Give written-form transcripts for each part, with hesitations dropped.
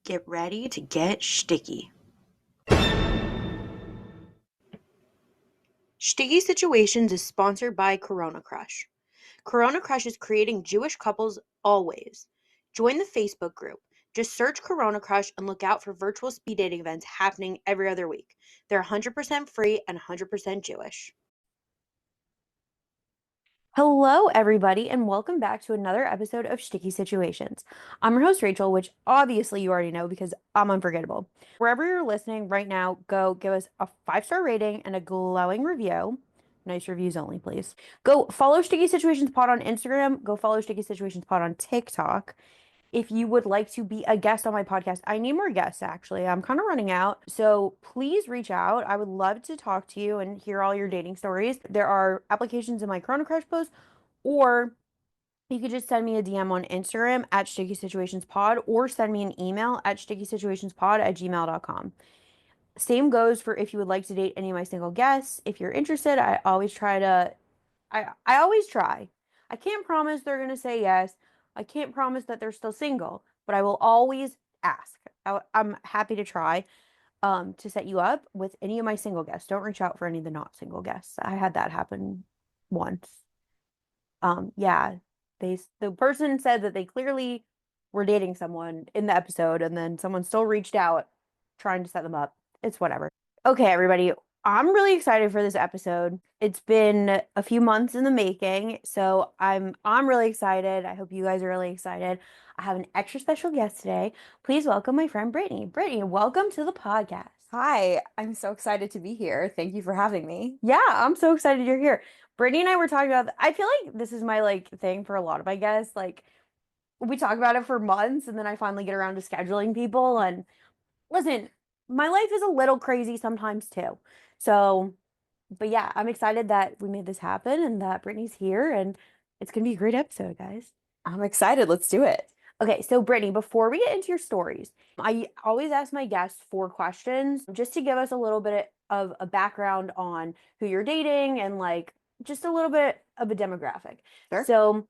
Get ready to get sticky. Sticky Situations is sponsored by Corona Crush. Corona Crush is creating Jewish couples always. Join the Facebook group. Just search Corona Crush and look out for virtual speed dating events happening every other week. They're 100% free and 100% Jewish. Hello, everybody, and welcome back to another episode of Sticky Situations. I'm your host, Rachel, which obviously you already know because I'm unforgettable. Wherever you're listening right now, go give us a 5-star rating and a glowing review. Nice reviews only, please. Go follow Sticky Situations Pod on Instagram. Go follow Sticky Situations Pod on TikTok. If you would like to be a guest on my podcast, I need more guests actually. I'm kind of running out. So please reach out. I would love to talk to you and hear all your dating stories. There are applications in my Corona Crush post, or you could just send me a DM on Instagram at Sticky Situations Pod, or send me an email at stickysituationspod@gmail.com. Same goes for if you would like to date any of my single guests. If you're interested, I always try. I can't promise they're gonna say yes. I can't promise that they're still single, but I will always ask. I'm happy to try to set you up with any of my single guests. Don't reach out for any of the not single guests. I had that happen once. Yeah, the person said that they clearly were dating someone in the episode, and then someone still reached out trying to set them up. It's whatever. Okay, everybody, I'm really excited for this episode. It's been a few months in the making, so I'm really excited. I hope you guys are really excited. I have an extra special guest today. Please welcome my friend Brittany. Brittany, welcome to the podcast. Hi, I'm so excited to be here. Thank you for having me. Yeah, I'm so excited you're here. Brittany and I were talking about, I feel like this is my thing for a lot of my guests. Like we talk about it for months and then I finally get around to scheduling people. And listen, my life is a little crazy sometimes too. So, but yeah, I'm excited that we made this happen and that Brittany's here and it's gonna be a great episode, guys. I'm excited. Let's do it. Okay, so Brittany, before we get into your stories, I always ask my guests 4 questions just to give us a little bit of a background on who you're dating and just a little bit of a demographic. Sure. So,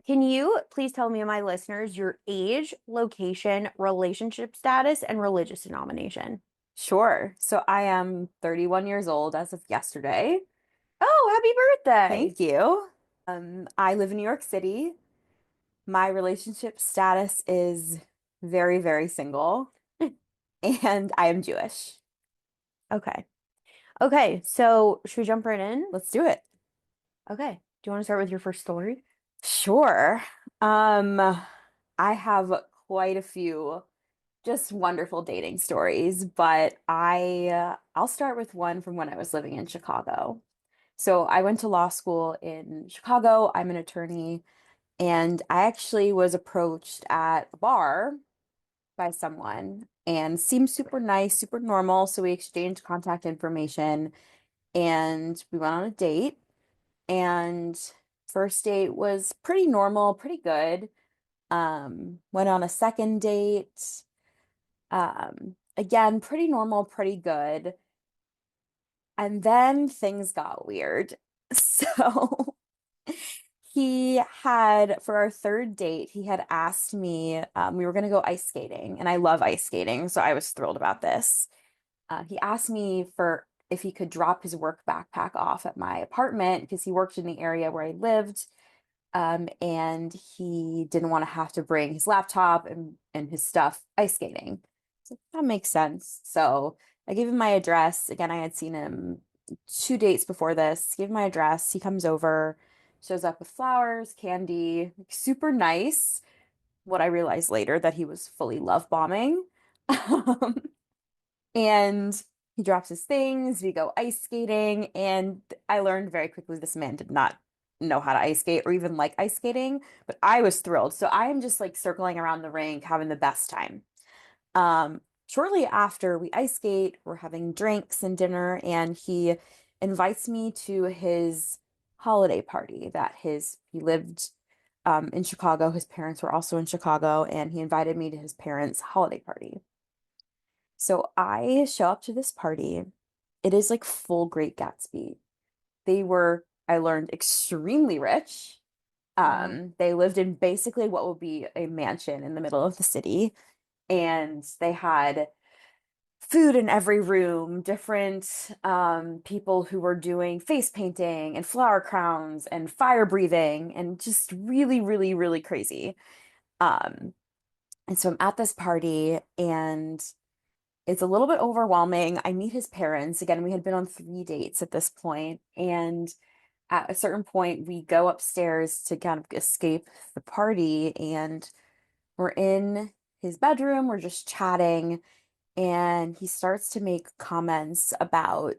can you please tell me and my listeners your age, location, relationship status, and religious denomination? Sure. So I am 31 years old as of yesterday. Oh, happy birthday! Thank you. I live in New York City. My relationship status is very, very single, and I am Jewish. Okay. Okay, so should we jump right in? Let's do it. Okay. Do you want to start with your first story? Sure. Um, I have quite a few just wonderful dating stories, but I'll start with one from when I was living in Chicago. So I went to law school in Chicago. I'm an attorney, and I actually was approached at a bar by someone and seemed super nice, super normal. So we exchanged contact information and we went on a date. And first date was pretty normal, pretty good. Went on a second date. Again, pretty normal, pretty good. And then things got weird. So he had, for our third date, he had asked me, we were going to go ice skating, and I love ice skating, so I was thrilled about this. He asked me for if he could drop his work backpack off at my apartment because he worked in the area where I lived, and he didn't want to have to bring his laptop and his stuff ice skating. So that makes sense. So I gave him my address. Again, I had seen him 2 dates before this. Gave him my address. He comes over, shows up with flowers, candy, like, super nice. What I realized later that he was fully love bombing. Um, and he drops his things. We go ice skating, and I learned very quickly this man did not know how to ice skate or even like ice skating, but I was thrilled. So I am just like circling around the rink, having the best time. Shortly after we ice skate, we're having drinks and dinner, and he invites me to his holiday party that he lived in Chicago. His parents were also in Chicago, and he invited me to his parents' holiday party. So I show up to this party. It is like full Great Gatsby. They were, I learned, extremely rich. Wow. They lived in basically what would be a mansion in the middle of the city. and they had food in every room, different people who were doing face painting and flower crowns and fire breathing and just really, really, really crazy. Um, and so I'm at this party and it's a little bit overwhelming. I meet his parents. Again, we had been on 3 dates at this point, and at a certain point, we go upstairs to kind of escape the party, and we're in his bedroom. We're just chatting, and he starts to make comments about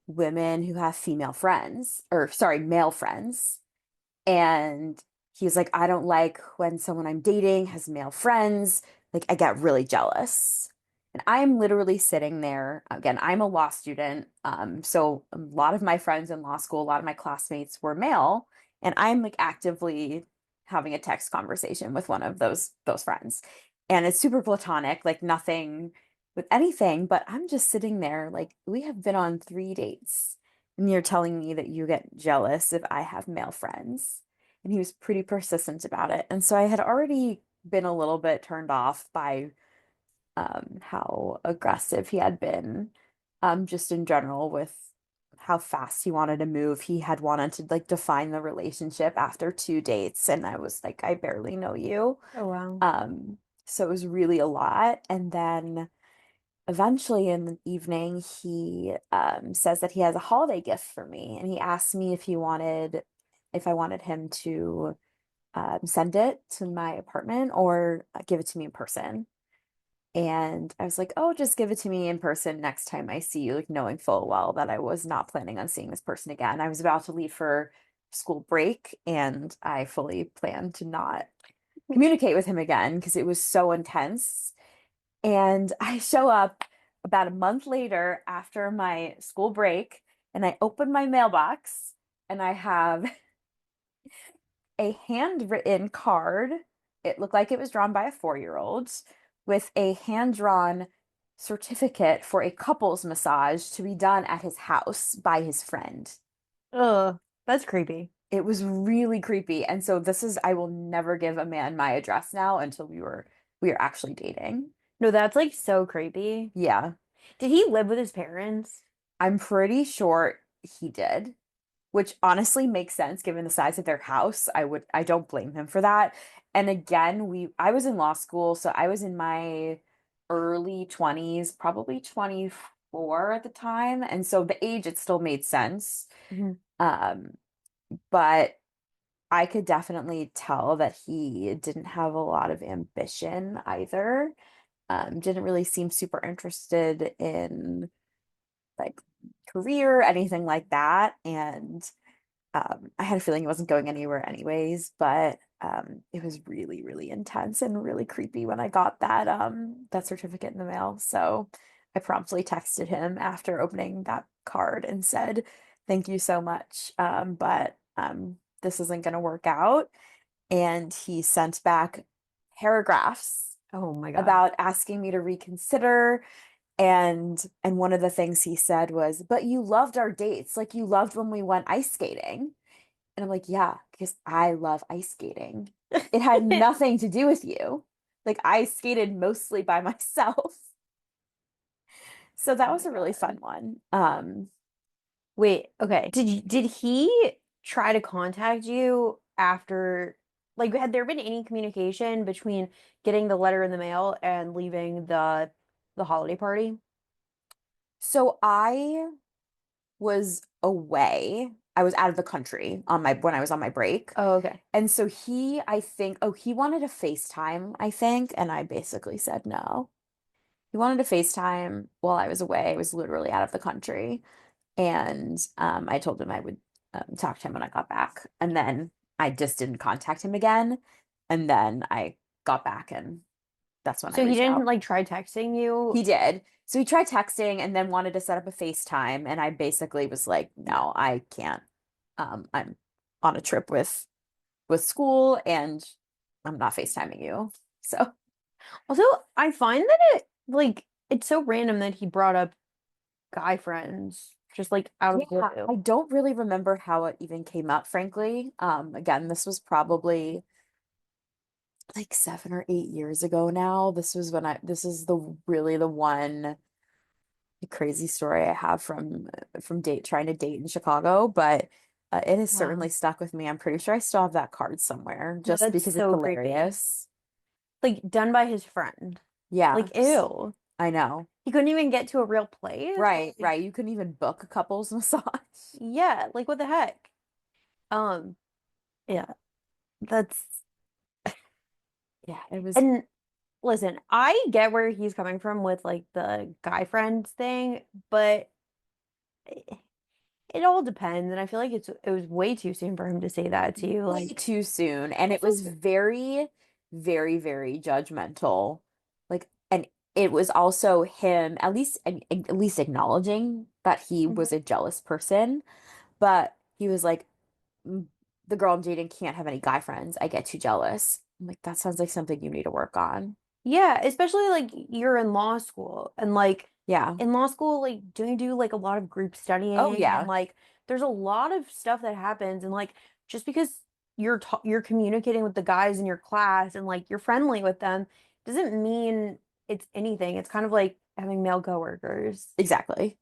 women who have female friends, or sorry, male friends. And he's like, I don't like when someone I'm dating has male friends. Like, I get really jealous. And I'm literally sitting there. Again, I'm a law student. So a lot of my friends in law school, a lot of my classmates were male. And I'm like actively having a text conversation with one of those friends. And it's super platonic, like nothing with anything, but I'm just sitting there like we have been on 3 dates. And you're telling me that you get jealous if I have male friends. And he was pretty persistent about it. And so I had already been a little bit turned off by how aggressive he had been, just in general with how fast he wanted to move. He had wanted to like define the relationship after 2 dates. And I was like, I barely know you. Oh, wow. Um, so it was really a lot. And then eventually in the evening, he says that he has a holiday gift for me, and he asked me if I wanted him to send it to my apartment or give it to me in person. And I was like, oh, just give it to me in person next time I see you, like knowing full well that I was not planning on seeing this person again. I was about to leave for school break, and I fully planned to not communicate with him again because it was so intense. And I show up about a month later after my school break, and I open my mailbox, and I have a handwritten card. It looked like it was drawn by a 4-year-old with a hand-drawn certificate for a couples massage to be done at his house by his friend. Ugh, that's creepy. It was really creepy. And so I will never give a man my address now until we are actually dating. No, that's like so creepy. Yeah. Did he live with his parents? I'm pretty sure he did, which honestly makes sense given the size of their house. I don't blame him for that. And again, I was in law school, so I was in my early 20s, probably 24 at the time. And so the age, it still made sense. Mhm. Um, but I could definitely tell that he didn't have a lot of ambition either. Didn't really seem super interested in like career, anything like that. And I had a feeling it wasn't going anywhere anyways, but it was really, really intense and really creepy when I got that certificate in the mail. So I promptly texted him after opening that card and said, "Thank you so much, but this isn't going to work out." And he sent back paragraphs Oh my God. about asking me to reconsider, and one of the things he said was, "But you loved our dates, like you loved when we went ice skating." And I'm like, "Yeah, because I love ice skating. It had nothing to do with you. Like I skated mostly by myself." So that Oh was my a really God. fun one. Wait, okay. Did he try to contact you after, like, had there been any communication between getting the letter in the mail and leaving the holiday party? So I was away. I was out of the country on my when I was on my break. Oh, okay. And so I think, oh, he wanted a FaceTime, I think, and I basically said no. He wanted a FaceTime while I was away. I was literally out of the country. And I told him I would talk to him when I got back. And then I just didn't contact him again. And then I got back, and that's when I So he reached didn't out. like try texting you? He did. So he tried texting and then wanted to set up a FaceTime. And I basically was like, no, I can't. I'm on a trip with school, and I'm not FaceTiming you. So Also, I find that it's so random that he brought up guy friends just like out of the yeah, I blue. don't really remember how it even came up, frankly. Again, this was probably like 7 or 8 years ago now. This is the really the one crazy story I have from date trying to date in Chicago, but it has certainly Wow. stuck with me. I'm pretty sure I still have that card somewhere No, just that's because it's so creepy. hilarious. Like done by his friend. Yeah, Like, ew. I know. He couldn't even get to a real place. Right, Like, right. You couldn't even book a couple's massage. yeah, like what the heck? Um, yeah, that's Yeah, it was and listen, I get where he's coming from with like the guy friends thing, but it all depends. And I feel like it was way too soon for him to say that to you. way Like, too soon. And I it feel was very, very, very judgmental. Like, and it was also him at least acknowledging that he was Mhm. a jealous person. But he was like, "Mm, the girl I'm dating can't have any guy friends. I get too jealous." I'm like, that sounds like something you need to work on. Yeah, especially like you're in law school and like Yeah. in law school, like don't you do like a lot of group Oh, studying and yeah. like there's a lot of stuff that happens and like just because you're communicating with the guys in your class and like you're friendly with them doesn't mean it's anything. It's kind of like having male coworkers. Exactly.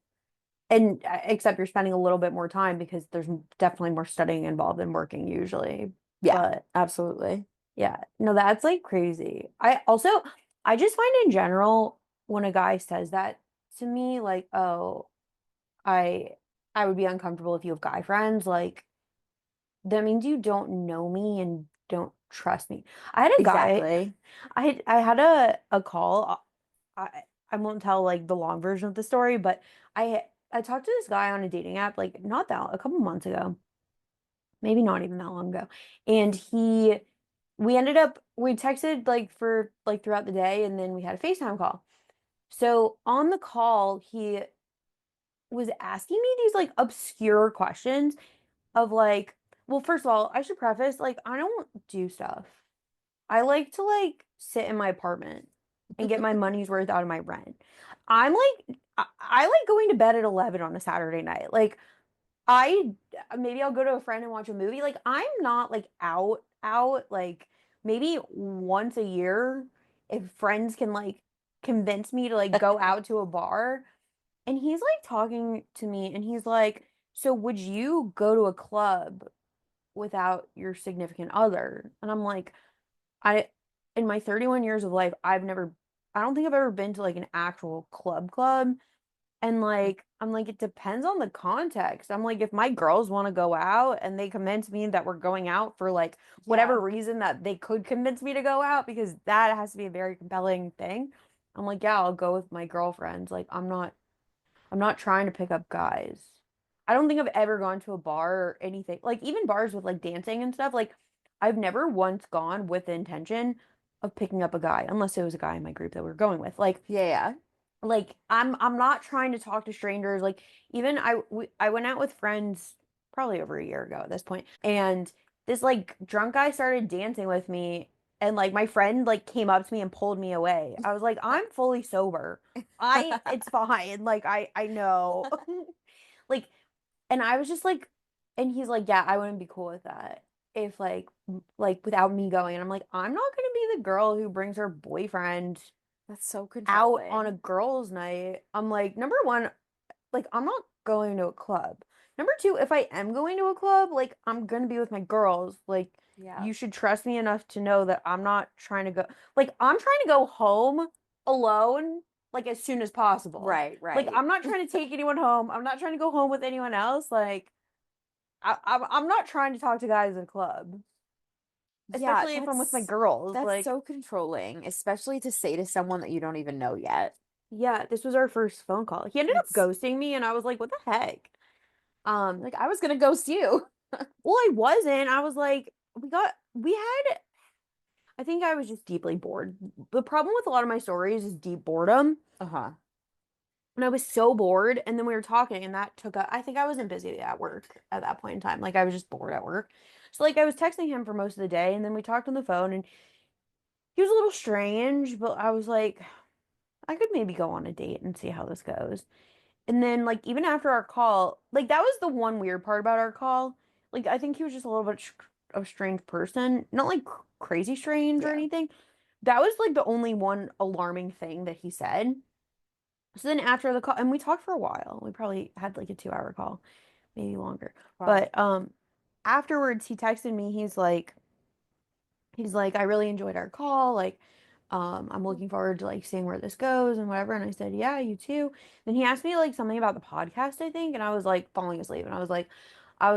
And except you're spending a little bit more time because there's definitely more studying involved than working usually. Yeah, But absolutely. yeah, no, that's like crazy. I just find in general when a guy says that to me, like, oh, I, I would be uncomfortable if you have guy friends, like, that means you don't know me and don't trust me. I had a guy, Exactly. I had a call. I won't tell like the long version of the story, but I talked to this guy on a dating app like not that a couple months ago, maybe not even that long ago. And we texted like for like throughout the day and then we had a FaceTime call. So on the call, he was asking me these like obscure questions of like, well, first of all, I should preface like I don't do stuff. I like to like sit in my apartment and get my money's worth out of my rent. I like going to bed at 11 on a Saturday night. Like I maybe I'll go to a friend and watch a movie. Like I'm not like out like maybe once a year if friends can like convince me to like go out to a bar. And he's like talking to me and he's like, "So would you go to a club without your significant other?" And I'm like, I in my 31 years of life, I don't think I've ever been to like an actual club. And like, I'm like, it depends on the context. I'm like, if my girls want to go out and they convince me that we're going out for like whatever Yeah. reason that they could convince me to go out, because that has to be a very compelling thing. I'm like, yeah, I'll go with my girlfriends. Like, I'm not trying to pick up guys. I don't think I've ever gone to a bar or anything. Like, even bars with like dancing and stuff. Like, I've never once gone with the intention of picking up a guy, unless it was a guy in my group that we were going with. Yeah, yeah. Like I'm not trying to talk to strangers. Like even I went out with friends probably over a year ago at this point, and this like drunk guy started dancing with me, and like my friend like came up to me and pulled me away. I was like, I'm fully sober. It's fine. Like I know. Like and I was just like, and he's like, yeah, I wouldn't be cool with that if like without me going. And I'm like, I'm not gonna be the girl who brings her boyfriend That's so out on a controlling. girls' night. I'm like, number one, like I'm not going to a club. Number two, if I am going to a club, like I'm gonna be with my girls. Like Yeah. you should trust me enough to know that I'm not trying to go like I'm trying to go home alone like as soon as possible. Right, Like right. I'm not trying to take anyone home. I'm not trying to go home with anyone else. Like I'm not trying to talk to guys in a club, Yeah, especially if I'm with my girls. that's Like so controlling, especially to say to someone that you don't even know yet. yeah, this was our first phone call. He ended up That's ghosting me and I was like, what the heck? like I was gonna ghost you. Well, I wasn't. I was like, we had, I think I was just deeply bored. The problem with a lot of my stories is deep boredom. Uh-huh. And I was so bored. And then we were talking, and that took I think I wasn't busy at work at that point in time. Like, I was just bored at work. So, like, I was texting him for most of the day, and then we talked on the phone, and he was a little strange, but I was like, I could maybe go on a date and see how this goes. And then, like, even after our call, like, that was the one weird part about our call. Like, I think he was just a little bit a strange person. Not like crazy strange or Yeah. anything. That was like the only one alarming thing that he said. So then after the call, and we talked for a while. We probably had like a 2 hour call, maybe longer. Wow. But afterwards he texted me. He's like, I really enjoyed our call. Like, I'm looking forward to like seeing where this goes and whatever. And I said, yeah, you too. Then he asked me like something about the podcast, I think, and I was like falling asleep. And I was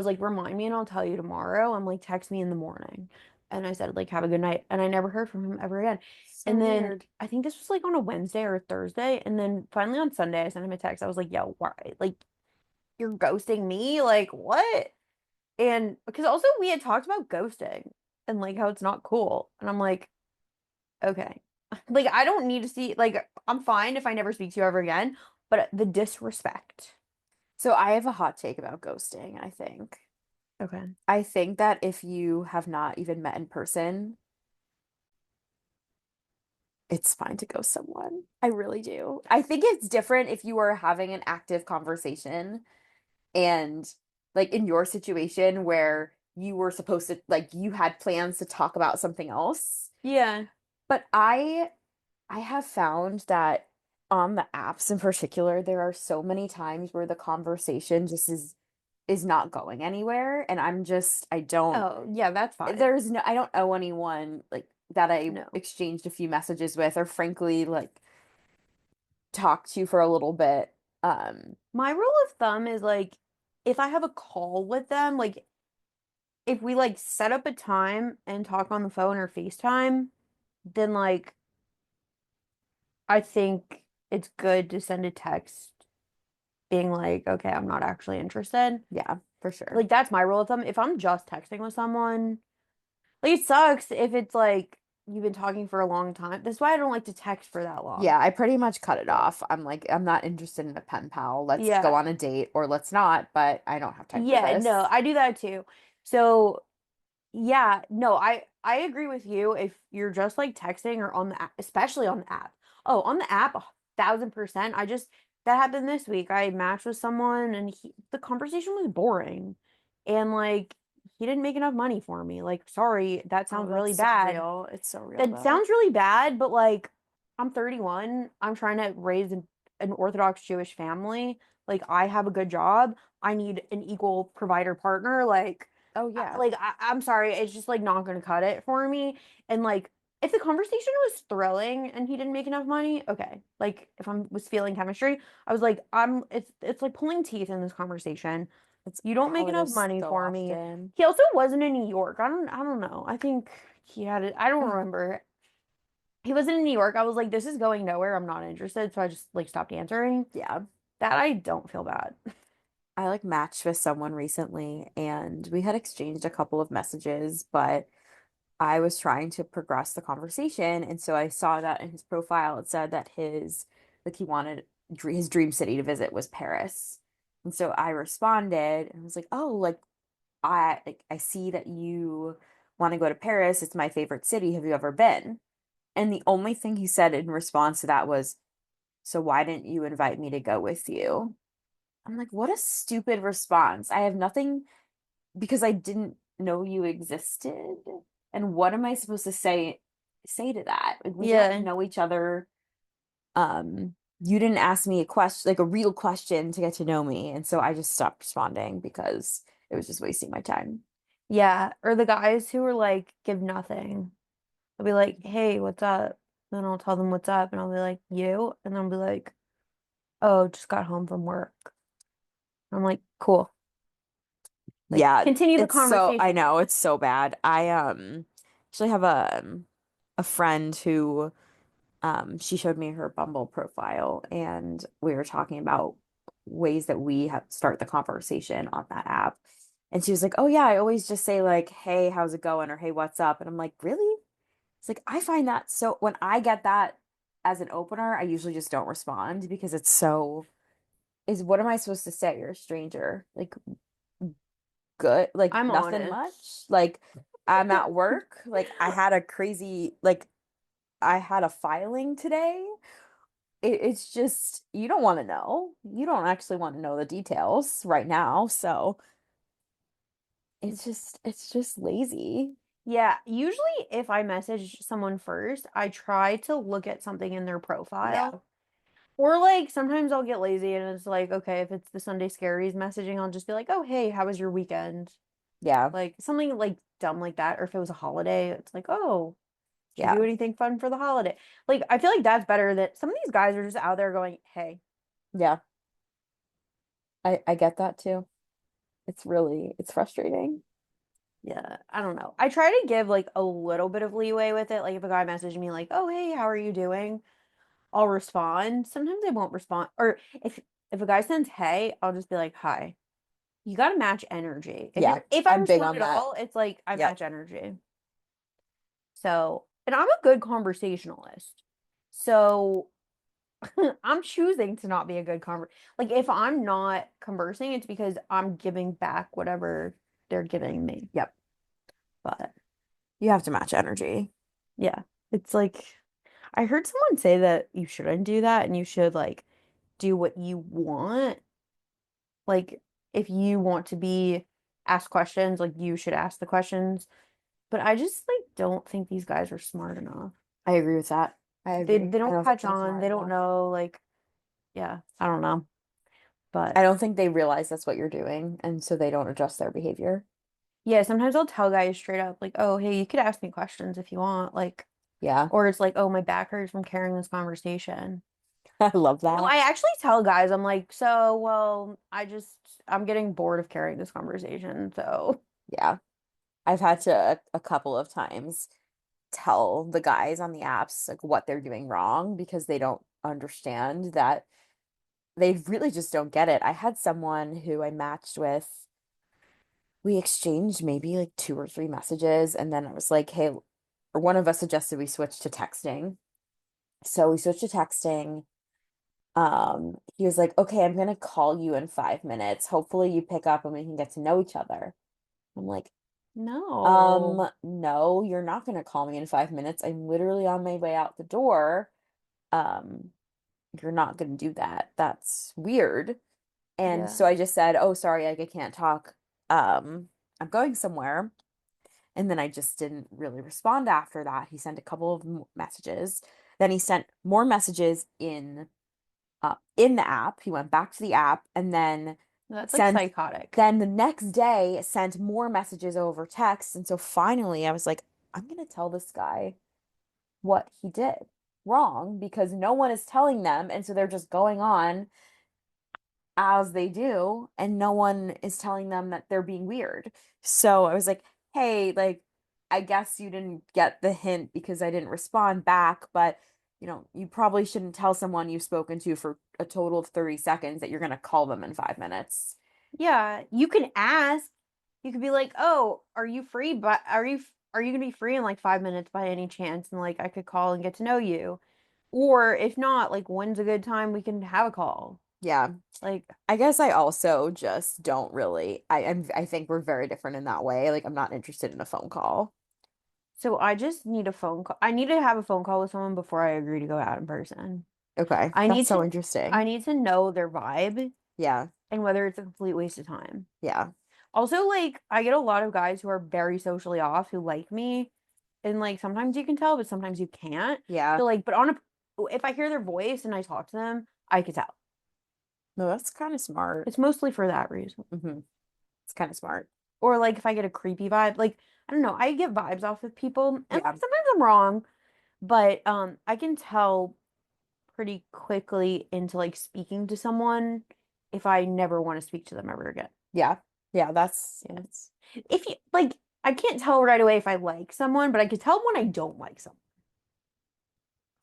like, remind me and I'll tell you tomorrow. I'm like, text me in the morning. And I said, like, have a good night. And I never heard from him ever again. So And then weird. I think this was like on a Wednesday or a Thursday. And then finally on Sunday, I sent him a text. I was like, yo, why? Like, you're ghosting me? Like, what? And because also we had talked about ghosting and like how it's not cool. And I'm like, okay. Like I don't need to see like I'm fine if I never speak to you ever again, but the disrespect. So I have a hot take about ghosting, I think. Okay. I think that if you have not even met in person, it's fine to ghost someone. I really do. I think it's different if you are having an active conversation and like in your situation where you were supposed to like you had plans to talk about something else. Yeah. But I have found that on the apps in particular, there are so many times where the conversation just is not going anywhere. And I don't, Oh, yeah, that's fine. I don't owe anyone like that I No. exchanged a few messages with or frankly like talked to for a little bit. My rule of thumb is like if I have a call with them, like if we like set up a time and talk on the phone or FaceTime, then like I think it's good to send a text being like, okay, I'm not actually interested. yeah, for sure. Like that's my rule of thumb. If I'm just texting with someone, like it sucks if it's like you've been talking for a long time. That's why I don't like to text for that long. Yeah, I pretty much cut it But off. I'm like, I'm not interested in a pen pal. Let's go yeah. on a date or let's not, but I don't have time for Yeah, no, this. I do that too. So yeah, no, I agree with you if you're just like texting or on the app, especially on the app. Oh, on the app, 1,000%. That happened this week. I matched with someone and the conversation was boring. And like he didn't make enough money for me. Like, sorry, that Oh, sounds really that's so bad. real. It's so real That though. sounds really bad, but like I'm 31. I'm trying to raise an Orthodox Jewish family. Like I have a good job. I need an equal provider partner. Like Oh yeah. I'm sorry, it's just like not gonna cut it for me. And like if the conversation was thrilling and he didn't make enough money, okay. Like if I was feeling chemistry, I was like, it's like pulling teeth in this conversation. It's You don't make how it enough is money so for me. often. He also wasn't in New York. I don't know. I think he had it. I don't Ugh, remember. He wasn't in New York. I was like, this is going nowhere. I'm not interested. So I just like stopped answering. yeah. That I don't feel bad. I like matched with someone recently and we had exchanged a couple of messages, but I was trying to progress the conversation. And so I saw that in his profile, it said that like he wanted his dream city to visit was Paris. And so I responded and was like, oh, like I see that you want to go to Paris. It's my favorite city. Have you ever been? And the only thing he said in response to that was, so why didn't you invite me to go with you? I'm like, what a stupid response. I have nothing because I didn't know you existed. And what am I supposed to say to that? Like we don't Yeah. know each other. You didn't ask me a question, like a real question to get to know me. And so I just stopped responding because it was just wasting my time. Yeah. Or the guys who are like, give nothing. I'll be like, hey, what's up? Then I'll tell them what's up and I'll be like, you? And then I'll be like, oh, just got home from work. I'm like, cool. Like, Yeah, continue the I conversation. know it's so bad. I actually have a friend who she showed me her Bumble profile and we were talking about ways that we have start the conversation on that app. And she was like, "Oh yeah, I always just say like, "Hey, how's it going?" or "Hey, what's up?" And I'm like, "Really?" It's like I find that so when I get that as an opener, I usually just don't respond because it's so is what am I supposed to say? You're a stranger. Like good, like I'm nothing honest. much. Like I'm at work. Like I had a filing today. It's just you don't want to know. You don't actually want to know the details right now. So it's just lazy. Yeah, usually if I message someone first, I try to look at something in their Yeah. profile. Or like sometimes I'll get lazy and it's like, okay, if it's the Sunday Scaries messaging, I'll just be like, oh, hey, how was your weekend? Yeah. Like something like dumb like that. Or if it was a holiday, it's like, oh, did you Yeah. do anything fun for the holiday? Like I feel like that's better that some of these guys are just out there going, hey, Yeah. I get that too. It's frustrating. yeah, I don't know. I try to give like a little bit of leeway with it. Like if a guy messages me like, oh, hey, how are you doing? I'll respond. Sometimes I won't respond. Or if a guy sends hey, I'll just be like, hi. You got to match energy. Yeah. If I I'm big respond on at that. all, it's like I Yep. match energy. So, and I'm a good conversationalist. So, I'm choosing to not be a good like if I'm not conversing, it's because I'm giving back whatever they're giving me. Yep. But You have to match energy. yeah, it's like I heard someone say that you shouldn't do that and you should like do what you want. Like if you want to be asked questions, like you should ask the questions. But I just like don't think these guys are smart enough. I agree with that. I They agree. they I don't don't think catch they're on. smart They don't enough. know like yeah, I don't know. But I don't think they realize that's what you're doing, and so they don't adjust their behavior. yeah, sometimes I'll tell guys straight up like, "Oh, hey, you could ask me questions if you want." Like Yeah. or it's like, "Oh, my back hurts from carrying this conversation." I love No, that. I actually tell guys, I'm like, "So, well, I'm getting bored of carrying this conversation." So, Yeah. I've had to a couple of times tell the guys on the apps like what they're doing wrong because they don't understand that they really just don't get it. I had someone who I matched with, we exchanged maybe like two or three messages, and then I was like, hey, or one of us suggested we switch to texting. So we switched to texting. He was like, okay, I'm gonna call you in 5 minutes. Hopefully you pick up and we can get to know each other. I'm like, no. no, you're not gonna call me in 5 minutes. I'm literally on my way out the door. Um, you're not gonna do that. That's weird. And so Yeah. I just said, oh, sorry, like, I can't talk. I'm going somewhere. And then I just didn't really respond after that. He sent a couple of messages. Then he sent more messages in the app. He went back to the app and then That's like sent psychotic. then the next day sent more messages over text. And so finally I was like, I'm gonna tell this guy what he did wrong because no one is telling them. And so they're just going on as they do, and no one is telling them that they're being weird. So I was like, hey, like, I guess you didn't get the hint because I didn't respond back, but you probably shouldn't tell someone you've spoken to for a total of 30 seconds that you're going to call them in 5 minutes. Yeah, you can ask. You could be like, "Oh, are you free? But are you gonna be free in like 5 minutes by any chance?" And like I could call and get to know you. Or if not, like when's a good time we can have a call? Yeah. Like, I guess I also just don't really I think we're very different in that way. Like I'm not interested in a phone call. so I just need a phone call. I need to have a phone call with someone before I agree to go out in person. Okay. I That's need so to I interesting. need to know their vibe Yeah. and whether it's a complete waste of time. Yeah. Also, like I get a lot of guys who are very socially off who like me, and like sometimes you can tell, but sometimes you can't. Yeah. So like, but on a if I hear their voice and I talk to them, I could tell. No, that's kind of smart. It's mostly for that reason. It's kind of smart. Or like if I get a creepy vibe, like I don't know, I get vibes off of people, and like Yeah. sometimes I'm wrong, but I can tell pretty quickly into like speaking to someone if I never want to speak to them ever again. Yeah. Yeah, Yeah. that's If you like, I can't tell right away if I like someone, but I could tell when I don't like someone.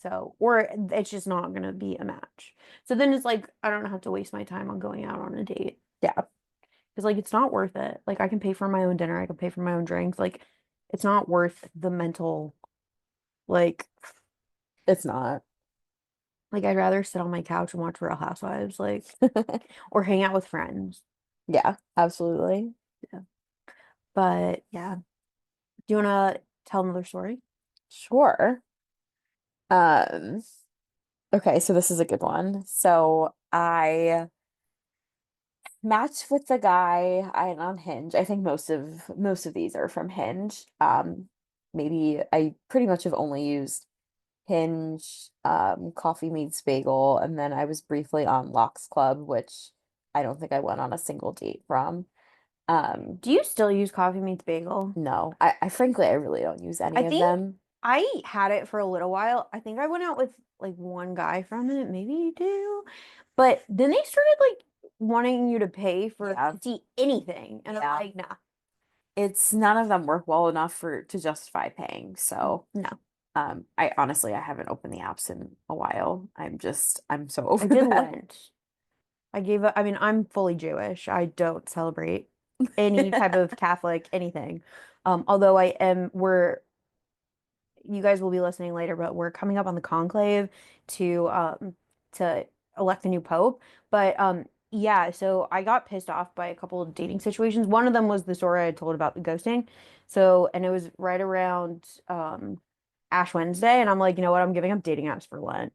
So, or it's just not gonna be a match. So then it's like I don't have to waste my time on going out on a date yeah, because like it's not worth it. Like I can pay for my own dinner, I can pay for my own drinks. Like it's not worth the mental like it's not. I'd rather sit on my couch and watch Real Housewives, like or hang out with friends. Yeah, absolutely. Yeah. But yeah. Do you wanna tell another story? Sure. Um, okay, so this is a good one. So I match with the guy I on Hinge. I think most of these are from Hinge. Maybe I pretty much have only used Hinge, Coffee Meets Bagel, and then I was briefly on Locks Club, which I don't think I went on a single date from. Um, Do you still use Coffee Meets Bagel? no, I frankly I really don't use I any of think them. I had it for a little while. I think I went out with like one guy from it, maybe two. But then they started like wanting you to pay for Yeah, to see anything. And I'm yeah. like, nah, It's none of them work well enough for to justify paying. So, no. I honestly I haven't opened the apps in a while. I'm so I over did them. Lent. I gave up, I mean, I'm fully Jewish. I don't celebrate any type of Catholic anything. Although you guys will be listening later, but we're coming up on the conclave to elect the new pope. But yeah, so I got pissed off by a couple of dating situations. One of them was the story I told about the ghosting. So, and it was right around Ash Wednesday, and I'm like, you know what? I'm giving up dating apps for Lent.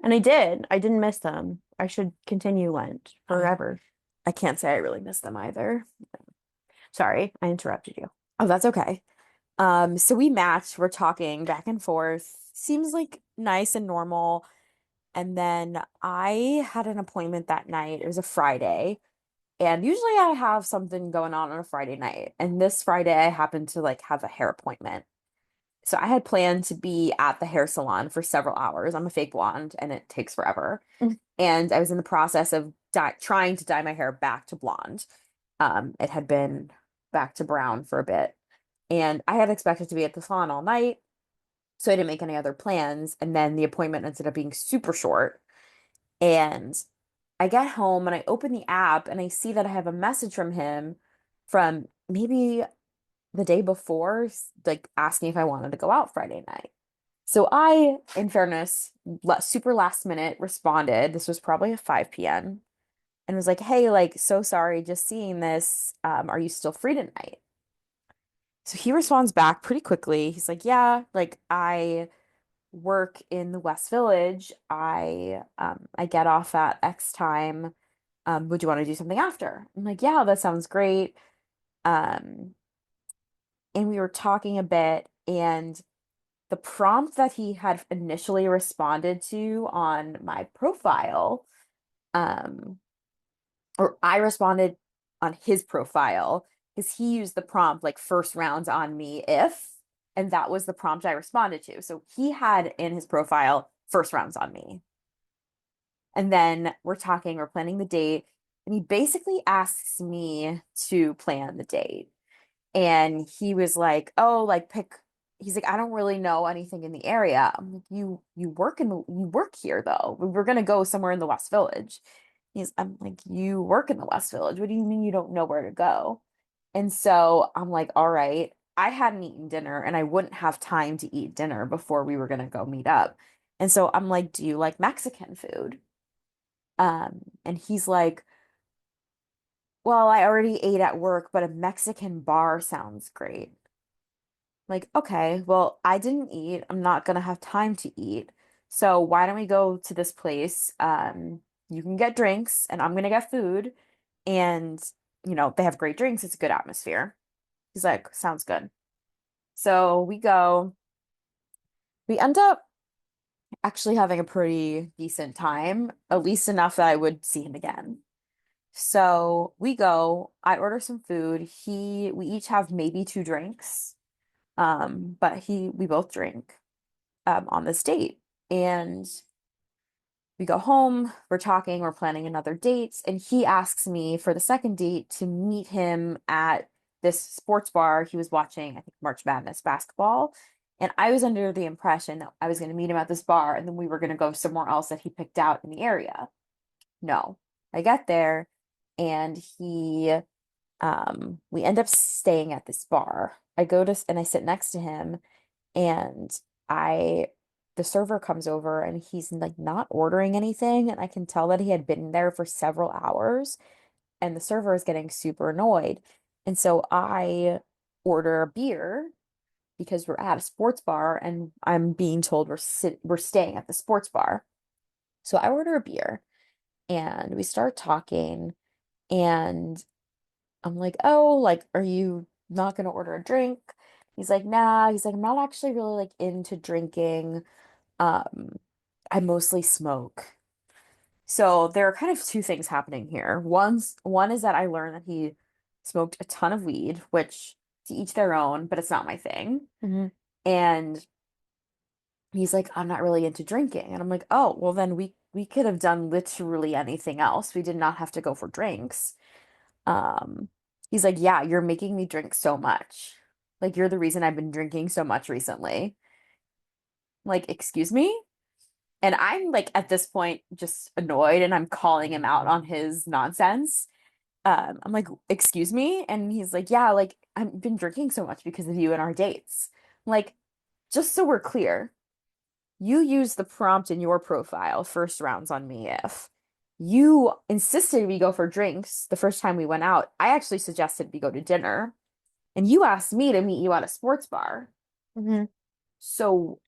And I did. I didn't miss them. I should continue Lent I forever. I can't say I really miss them either. Sorry, I interrupted you. Oh, that's okay. So we matched, we're talking back and forth. Seems like nice and normal. And then I had an appointment that night. It was a Friday. And usually I have something going on a Friday night. And this Friday I happened to like have a hair appointment. So I had planned to be at the hair salon for several hours. I'm a fake blonde and it takes forever. And I was in the process of trying to dye my hair back to blonde. It had been back to brown for a bit. And I had expected to be at the salon all night. So I didn't make any other plans. And then the appointment ended up being super short. And I get home and I open the app and I see that I have a message from him from maybe the day before, like asking if I wanted to go out Friday night. So I, in fairness, super last minute responded. This was probably at 5 p.m. and was like, "Hey, like, so sorry, just seeing this. Are you still free tonight?" So he responds back pretty quickly. He's like, "Yeah, like I work in the West Village. I get off at X time. Would you want to do something after?" I'm like, "Yeah, that sounds great." Um, and we were talking a bit, and the prompt that he had initially responded to on my profile, um, or I responded on his profile, because he used the prompt like first rounds on me if, and that was the prompt I responded to. So he had in his profile first rounds on me. And then we're planning the date, and he basically asks me to plan the date. And he was like, "Oh, like pick." He's like, "I don't really know anything in the area." I'm like, You work here though. We're gonna go somewhere in the West Village." I'm like, "You work in the West Village. What do you mean you don't know where to go?" And so I'm like, "All right." I hadn't eaten dinner and I wouldn't have time to eat dinner before we were gonna go meet up. And so I'm like, "Do you like Mexican food?" And he's like, "Well, I already ate at work, but a Mexican bar sounds great." Like, okay, well, I didn't eat. I'm not gonna have time to eat. So why don't we go to this place? You can get drinks and I'm gonna get food. And, they have great drinks. It's a good atmosphere. He's like, sounds good. So we go. We end up actually having a pretty decent time, at least enough that I would see him again. So we go, I order some food. We each have maybe two drinks. But we both drink on this date. And we go home, we're talking, we're planning another date, and he asks me for the second date to meet him at this sports bar. He was watching, I think, March Madness basketball. And I was under the impression that I was going to meet him at this bar and then we were going to go somewhere else that he picked out in the area. No, I get there and we end up staying at this bar. And I sit next to him and I the server comes over and he's like not ordering anything and I can tell that he had been there for several hours and the server is getting super annoyed. And so I order a beer because we're at a sports bar and I'm being told we're staying at the sports bar. So I order a beer and we start talking And I'm like, oh, like, are you not gonna order a drink? He's like, nah. He's like, I'm not actually really like into drinking. Um, I mostly smoke. So there are kind of two things happening here. One is that I learned that he smoked a ton of weed, which to each their own, but it's not my thing. Hmm. And he's like, I'm not really into drinking. And I'm like, oh, well then we could have done literally anything else. We did not have to go for drinks. Um, he's like, yeah, you're making me drink so much. Like you're the reason I've been drinking so much recently. Like, excuse me? And I'm like at this point just annoyed and I'm calling him out on his nonsense. I'm like, excuse me? And he's like, yeah, like I've been drinking so much because of you and our dates. I'm like, just so we're clear, you used the prompt in your profile, first rounds on me if. You insisted we go for drinks the first time we went out. I actually suggested we go to dinner, and you asked me to meet you at a sports bar. Hmm. So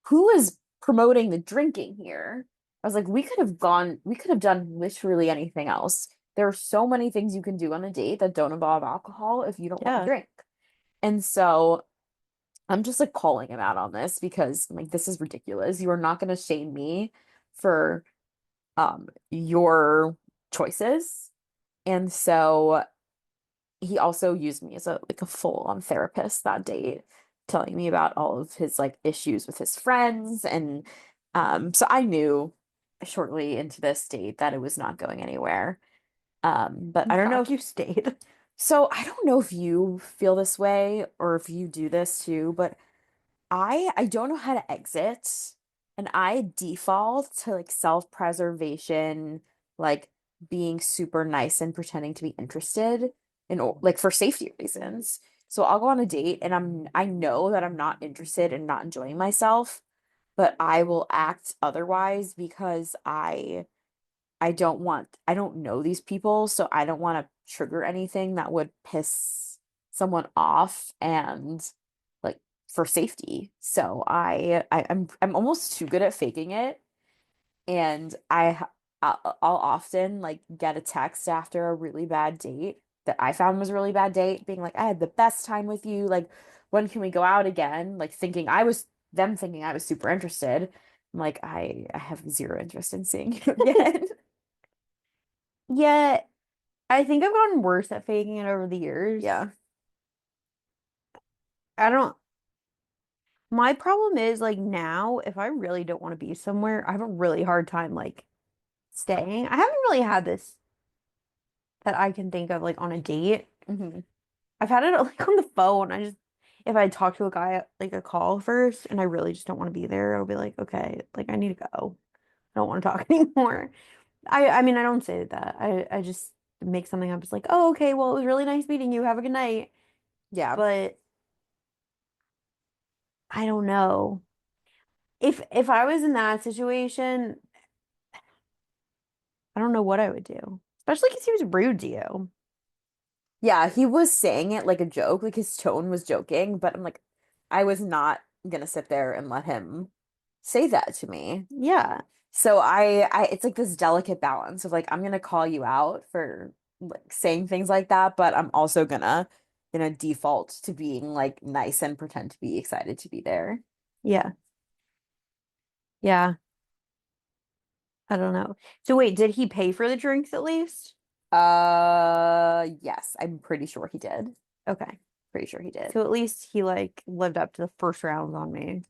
who is promoting the drinking here? I was like, we could have done literally anything else. There are so many things you can do on a date that don't involve alcohol if you don't want to Yeah. drink. And so I'm just like calling him out on this because I'm like, this is ridiculous. You are not going to shame me for your choices. And so he also used me as a like a full-on therapist that date, telling me about all of his like issues with his friends. And so I knew shortly into this date that it was not going anywhere. But I'm I don't know shocked if you stayed. so I don't know if you feel this way or if you do this too, but I don't know how to exit and I default to like self-preservation, like being super nice and pretending to be interested in like for safety reasons. So I'll go on a date and I know that I'm not interested and not enjoying myself, but I will act otherwise because I don't know these people, so I don't want to trigger anything that would piss someone off and like for safety. So I'm almost too good at faking it and I'll often like get a text after a really bad date that I found was a really bad date being like I had the best time with you, like when can we go out again? Like thinking I was super interested. I'm like I have zero interest in seeing you again. Yeah, I think I've gotten worse at faking it over the years. Yeah. I don't, my problem is like now, if I really don't want to be somewhere, I have a really hard time like staying. I haven't really had this that I can think of like on a date. Hmm. I've had it like on the phone. I just, if I talk to a guy like a call first and I really just don't want to be there, I'll be like, okay, like I need to go. I don't want to talk anymore. I mean, I don't say that. I just make something up. It's like, oh, okay, well, it was really nice meeting you. Have a good night. Yeah. But I don't know. If I was in that situation, I don't know what I would do. Especially because he was rude to you. Yeah, he was saying it like a joke, like his tone was joking, but I'm like, I was not gonna sit there and let him say that to me. Yeah. So it's like this delicate balance of like, I'm gonna call you out for like saying things like that, but I'm also gonna default to being like nice and pretend to be excited to be there. Yeah. Yeah. I don't know. So wait, did he pay for the drinks at least? Yes, I'm pretty sure he did. Okay. Pretty sure he did. So at least he like lived up to the first rounds on me.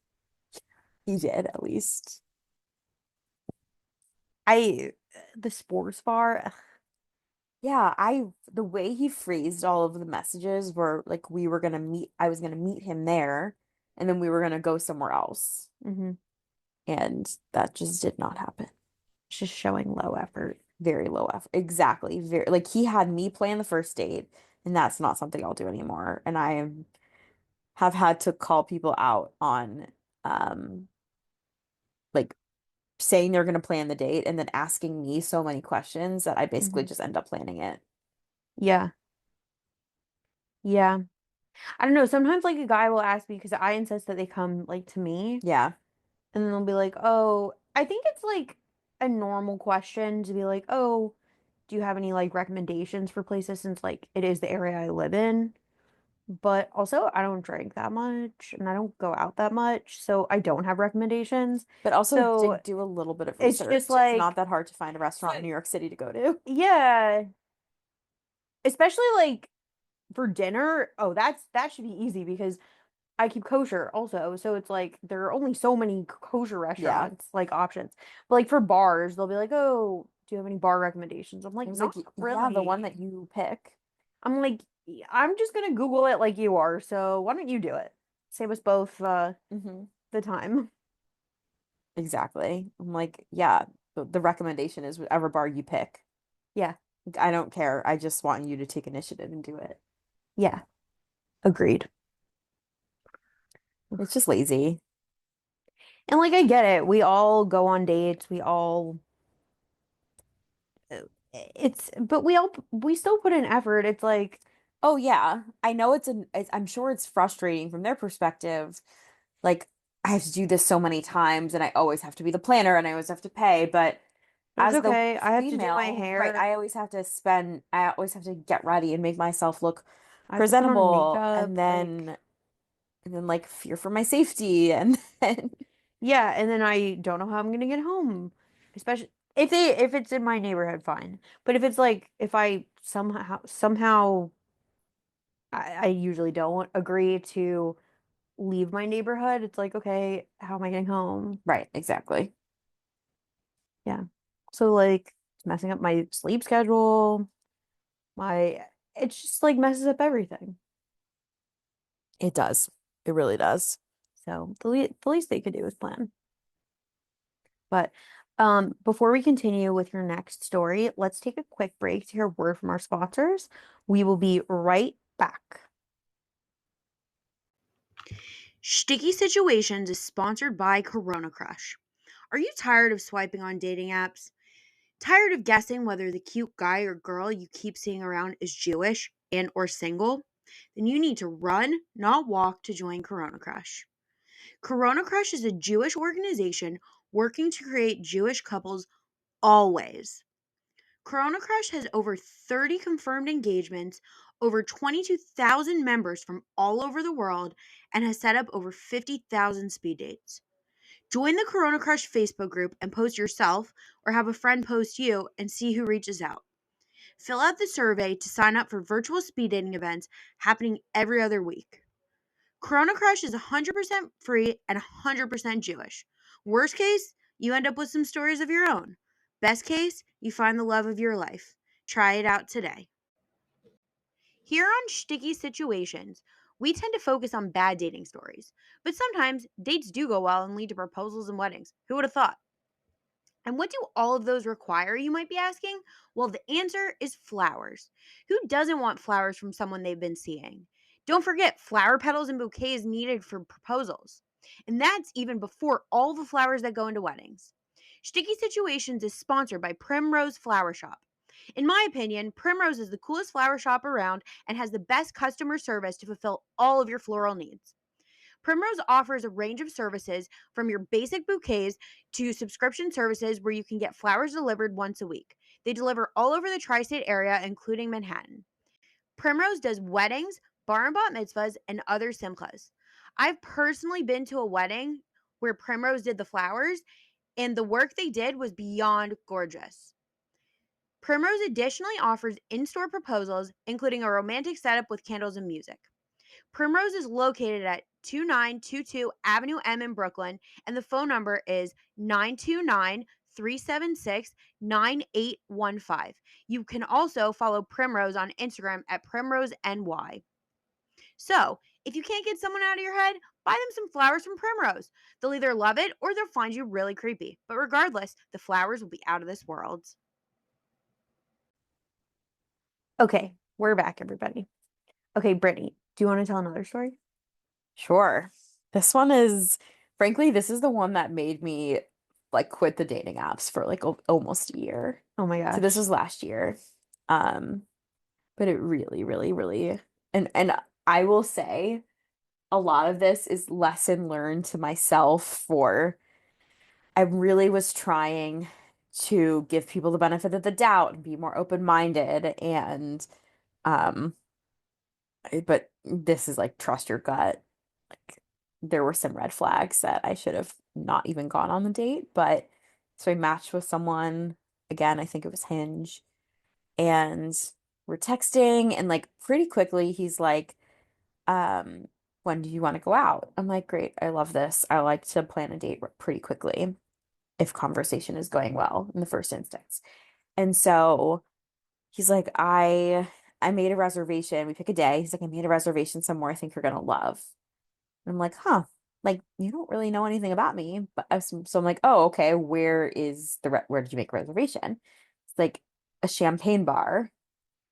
He did at least. I the sports bar, ugh, Yeah, the way he phrased all of the messages were like I was gonna meet him there, and then we were gonna go somewhere else. mhm, And that just did not happen. just showing low effort. Very low effort. Exactly. Very like he had me plan the first date, and that's not something I'll do anymore. And have had to call people out on um like saying they're gonna plan the date and then asking me so many questions that I basically Mhm. just end up planning it. Yeah. Yeah. I don't know. Sometimes like a guy will ask me because I insist that they come like to me Yeah. and then they'll be like, "Oh, I think it's like a normal question to be like, "Oh, do you have any like recommendations for places since like it is the area I live in? But also, I don't drink that much and I don't go out that much, so I don't have recommendations. But also So did do a little bit of it's just research. It's not like, that hard to find a restaurant in New York City to go to. yeah, especially like for dinner. Oh, that should be easy because I keep kosher also. So it's like there are only so many kosher Yeah. restaurants like options. But like for bars, they'll be like, "Oh, do you have any bar recommendations?" I'm I like, was like, "Not yeah, the one really." that you pick. I'm like, I'm just gonna Google it like you are, so why don't you do it? Save us both Hmm. the time. Exactly. I'm like, yeah, the recommendation is whatever bar you pick. Yeah. I don't care. I just want you to take initiative and do it. Yeah. Agreed. It's just lazy. And like I get it. We all go on dates. We all it's but we still put in effort. It's like Oh yeah, I know I'm sure it's frustrating from their perspective. Like I have to do this so many times and I always have to be the planner and I always have to pay, but but it's as the okay. I have to do my female, right, hair. I always have to get ready and make myself look I have to put on presentable makeup. Like and then like fear for my safety and then yeah, and then I don't know how I'm gonna get home. Especially if it's in my neighborhood, fine. But if it's like if I somehow I usually don't agree to leave my neighborhood, it's like, okay, how am I getting home? right, exactly. Yeah. So like it's messing up my sleep schedule, my it's just like messes up everything. It does. It really does. So the least they could do is plan. But before we continue with your next story, let's take a quick break to hear a word from our sponsors. We will be right back. Sticky Situations is sponsored by Corona Crush. Are you tired of swiping on dating apps? Tired of guessing whether the cute guy or girl you keep seeing around is Jewish and or single? Then you need to run, not walk to join Corona Crush. Corona Crush is a Jewish organization working to create Jewish couples always. Corona Crush has over 30 confirmed engagements, over 22,000 members from all over the world, and has set up over 50,000 speed dates. Join the Corona Crush Facebook group and post yourself or have a friend post you and see who reaches out. Fill out the survey to sign up for virtual speed dating events happening every other week. Corona Crush is 100% free and 100% Jewish. Worst case, you end up with some stories of your own. Best case, you find the love of your life. Try it out today. Here on Sticky Situations, we tend to focus on bad dating stories, but sometimes dates do go well and lead to proposals and weddings. Who would have thought? And what do all of those require, you might be asking? Well, the answer is flowers. Who doesn't want flowers from someone they've been seeing? Don't forget, flower petals and bouquets needed for proposals. And that's even before all the flowers that go into weddings. Sticky Situations is sponsored by Primrose Flower Shop. In my opinion, Primrose is the coolest flower shop around and has the best customer service to fulfill all of your floral needs. Primrose offers a range of services from your basic bouquets to subscription services where you can get flowers delivered once a week. They deliver all over the tri state area, including Manhattan. Primrose does weddings, bar and bat mitzvahs, and other simchas. I've personally been to a wedding where Primrose did the flowers, and the work they did was beyond gorgeous. Primrose additionally offers in store proposals, including a romantic setup with candles and music. Primrose is located at 2922 Avenue M in Brooklyn, and the phone number is 929 376 9815. You can also follow Primrose on Instagram at PrimroseNY. So, if you can't get someone out of your head, buy them some flowers from Primrose. They'll either love it or they'll find you really creepy. But regardless, the flowers will be out of this world. Okay, we're back, everybody. Okay, Brittany, do you want to tell another story? Sure. This one is, frankly, this is the one that made me like quit the dating apps for like almost a year. Oh my So this gosh. was last year. Um, but it really, really, really, and I will say a lot of this is lesson learned to myself for I really was trying. to give people the benefit of the doubt and be more open-minded and um but this is like trust your gut. Like there were some red flags that I should have not even gone on the date, but so I matched with someone again, I think it was Hinge, and we're texting and like pretty quickly he's like, um, when do you want to go out? I'm like, great, I love this. I like to plan a date pretty quickly if conversation is going well in the first instance. And so he's like, I made a reservation. We pick a day. He's like, I made a reservation somewhere I think you're gonna love. And I'm like, huh, like you don't really know anything about me. But so I'm like, oh, okay, where did you make a reservation? It's like a champagne bar.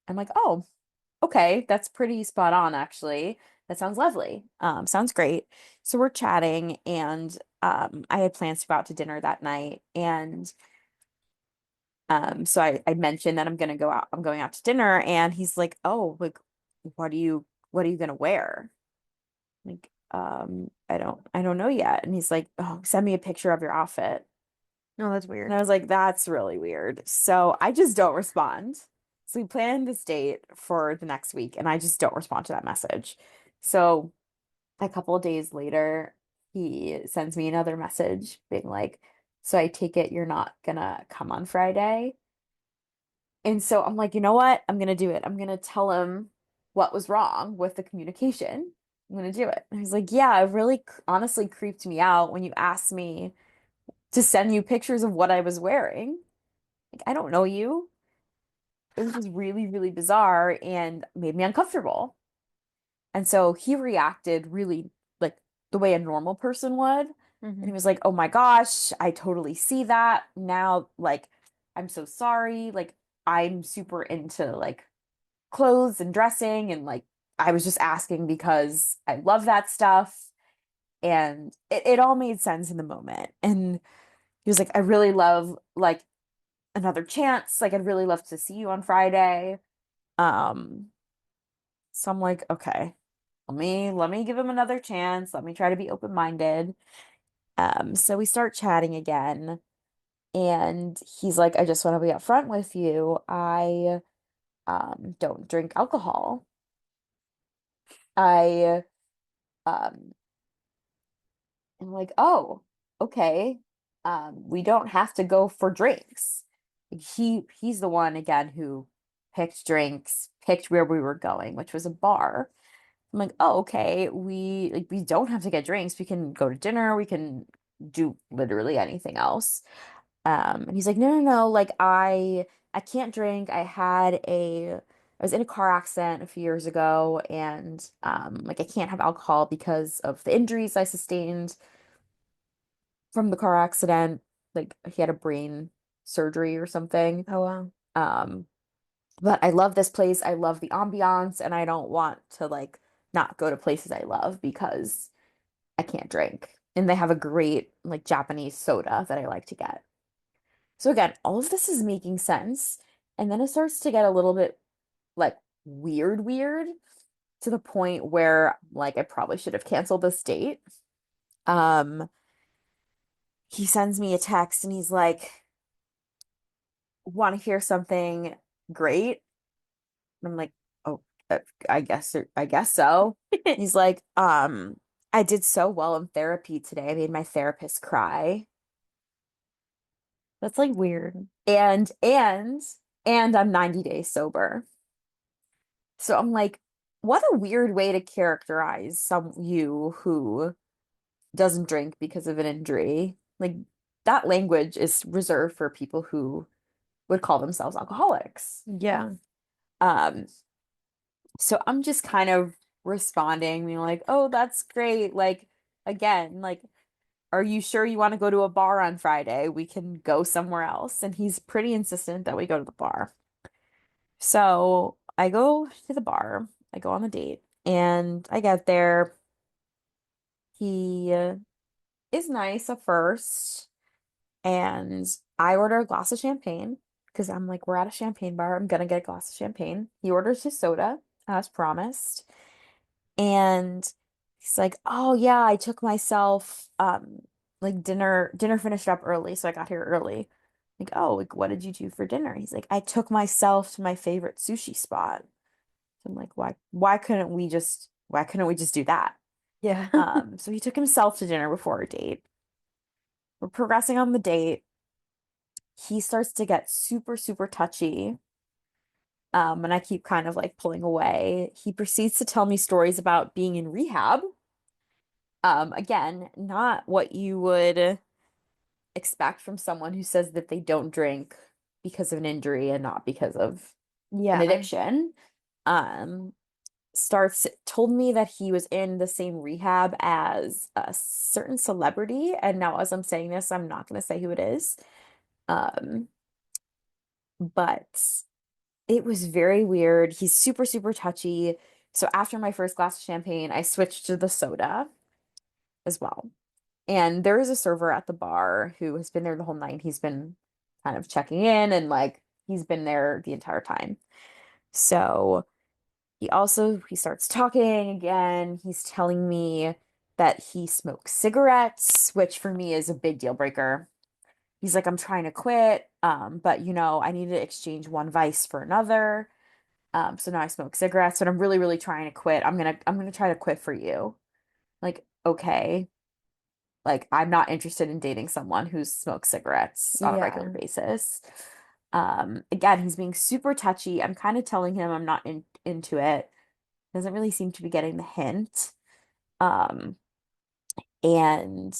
I'm like, oh, okay, that's pretty spot on actually. That sounds lovely. Sounds great. So we're chatting and I had plans to go out to dinner that night and so I mentioned that I'm going out to dinner and he's like, oh, like what are you gonna wear? Like, I don't know yet. And he's like, oh, send me a picture of your outfit. No, that's And weird. I was like, that's really weird. So I just don't respond. So we planned this date for the next week, and I just don't respond to that message. So a couple of days later, he sends me another message being like, so I take it you're not gonna come on Friday. And so I'm like, you know what? I'm gonna do it. I'm gonna tell him what was wrong with the communication. I'm gonna do it. And he's like, yeah, it really honestly creeped me out when you asked me to send you pictures of what I was wearing. Like, I don't know you. It was just really, really bizarre and made me uncomfortable. And so he reacted really like the way a normal person would. And Hmm. he was like, oh my gosh, I totally see that. Now, like, I'm so sorry. Like, I'm super into like clothes and dressing. And like, I was just asking because I love that stuff. And it all made sense in the moment. And he was like, I really love like another chance. Like, I'd really love to see you on Friday. Um, so I'm like, okay, let me give him another chance. Let me try to be open-minded. So we start chatting again, and he's like, I just want to be upfront with you. I don't drink alcohol. I um am like, oh, okay. We don't have to go for drinks. He's the one again who picked drinks, picked where we were going, which was a bar. I'm like, oh, okay. We don't have to get drinks. We can go to dinner. We can do literally anything else. And he's like, no, no, no. Like I can't drink. I was in a car accident a few years ago, and like I can't have alcohol because of the injuries I sustained from the car accident. Like he had a brain surgery or something. Oh, wow. Um, but I love this place. I love the ambiance, and I don't want to like not go to places I love because I can't drink. And they have a great like Japanese soda that I like to get. So again, all of this is making sense. And then it starts to get a little bit like weird to the point where like I probably should have canceled this date. Um, he sends me a text and he's like, want to hear something great? And I'm like, oh, I guess so. He's like, I did so well in therapy today. I made my therapist cry. That's like weird. And and and I'm 90 days sober. So I'm like, what a weird way to characterize some you who doesn't drink because of an injury. Like that language is reserved for people who would call themselves alcoholics. Yeah. Um, so I'm just kind of responding, being like, oh, that's great. Like again, like, are you sure you want to go to a bar on Friday? We can go somewhere else. And he's pretty insistent that we go to the bar. So I go to the bar, I go on the date, and I get there. He is nice at first, and I order a glass of champagne because I'm like, we're at a champagne bar. I'm gonna get a glass of champagne. He orders his soda as promised, and he's like, "Oh yeah, I took myself like dinner finished up early, so I got here early." Like, oh, like what did you do for dinner? He's like, I took myself to my favorite sushi spot. So I'm like, why couldn't we just do that? Yeah. So he took himself to dinner before our date. We're progressing on the date. He starts to get super, super touchy. And I keep kind of like pulling away. He proceeds to tell me stories about being in rehab. Again, not what you would expect from someone who says that they don't drink because of an injury and not because of an Yeah. addiction. Um, told me that he was in the same rehab as a certain celebrity. And now, as I'm saying this, I'm not going to say who it is. Um, but it was very weird. He's super, super touchy. So after my first glass of champagne, I switched to the soda as well. And there is a server at the bar who has been there the whole night. He's been kind of checking in and like he's been there the entire time. So he starts talking again. He's telling me that he smokes cigarettes, which for me is a big deal breaker. He's like, I'm trying to quit, but I need to exchange one vice for another. So now I smoke cigarettes, but I'm really, really trying to quit. I'm gonna try to quit for you. Like, okay. Like, I'm not interested in dating someone who smokes cigarettes on a regular Yeah. basis. Again, he's being super touchy. I'm kind of telling him I'm not into it. Doesn't really seem to be getting the hint. Um, and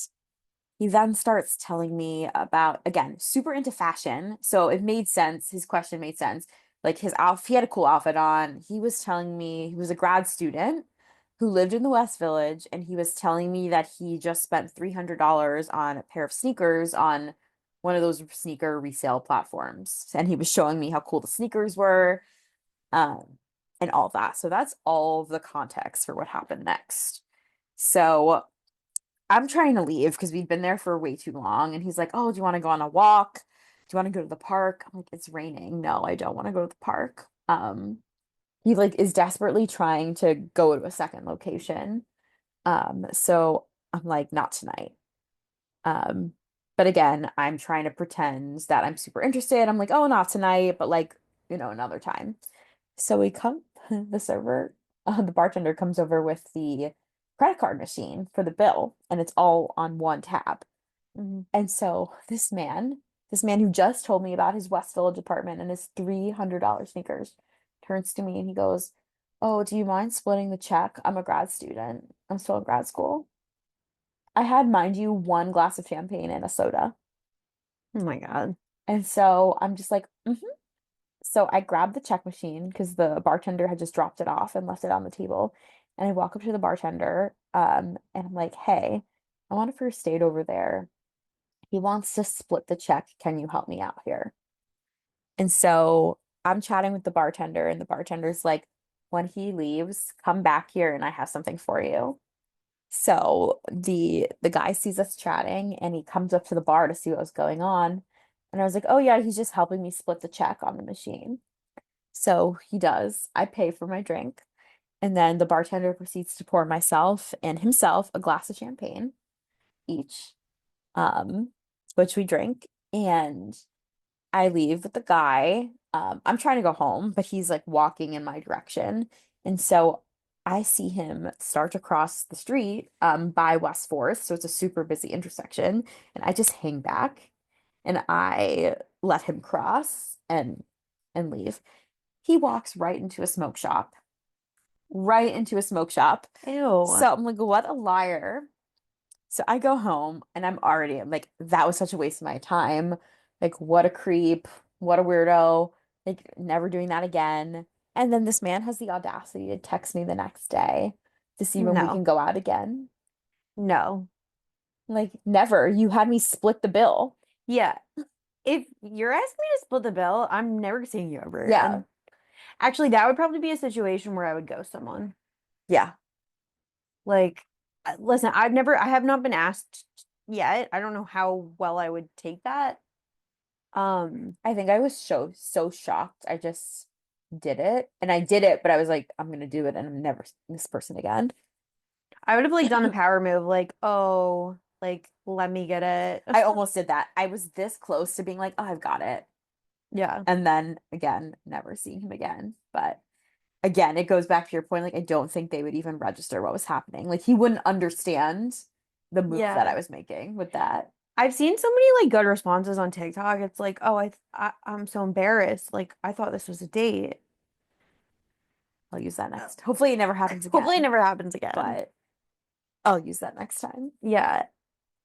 he then starts telling me about, again, super into fashion. So it made sense. His question made sense. Like his outfit, he had a cool outfit on. He was telling me he was a grad student who lived in the West Village, and he was telling me that he just spent $300 on a pair of sneakers on one of those sneaker resale platforms. And he was showing me how cool the sneakers were, um, and all that. So that's all of the context for what happened next. So I'm trying to leave because we've been there for way too long. And he's like, oh, do you want to go on a walk? Do you want to go to the park? I'm like, it's raining. No, I don't want to go to the park. He like is desperately trying to go to a second location. So I'm like, not tonight. Um, but again, I'm trying to pretend that I'm super interested. I'm like, oh, not tonight, but like, another time. So the bartender comes over with the credit card machine for the bill, and it's all on one tab. Mhm. And so this man who just told me about his West Village apartment and his $300 sneakers, turns to me and he goes, oh, do you mind splitting the check? I'm a grad student. I'm still in grad school. I had, mind you, one glass of champagne and a soda. Oh my God. And so I'm just like, So I grabbed the check machine because the bartender had just dropped it off and left it on the table. And I walk up to the bartender, and I'm like, hey, I want a first date over there. He wants to split the check. Can you help me out here? And so I'm chatting with the bartender, and the bartender's like, when he leaves, come back here and I have something for you. So the guy sees us chatting and he comes up to the bar to see what was going on. And I was like, oh yeah, he's just helping me split the check on the machine. So he does. I pay for my drink. And then the bartender proceeds to pour myself and himself a glass of champagne each, um, which we drink. And I leave with the guy. I'm trying to go home, but he's like walking in my direction. And so I see him start to cross the street by West Fourth. So it's a super busy intersection. And I just hang back and I let him cross and leave. He walks right into a smoke shop, right into a smoke shop. Ew. So I'm like, what a liar. So I go home and I'm like, that was such a waste of my time. Like, what a creep. What a weirdo. Like, never doing that again. And then this man has the audacity to text me the next day to see when we No. can go out again. No. Like, never. You had me split the bill. Yeah. If you're asking me to split the bill, I'm never seeing you ever. Yeah. And actually, that would probably be a situation where I would ghost someone. Yeah. Like, listen, I have not been asked yet. I don't know how well I would take that. Um, I think I was so shocked. I just did it. And I did it, but I was like, I'm gonna do it and I'm never seeing this person again. I would have like done a power move, like, oh. like, let me get it. I almost did that. I was this close to being like, oh, I've got it. Yeah. And then again, never seeing him again. But again, it goes back to your point. Like, I don't think they would even register what was happening. Like, he wouldn't understand the move that I Yeah. was making with that. I've seen so many like good responses on TikTok. It's like, oh, I'm so embarrassed. Like, I thought this was a date. I'll use that next. Hopefully, it never happens Hopefully it again, never happens again. but I'll use that next time. Yeah.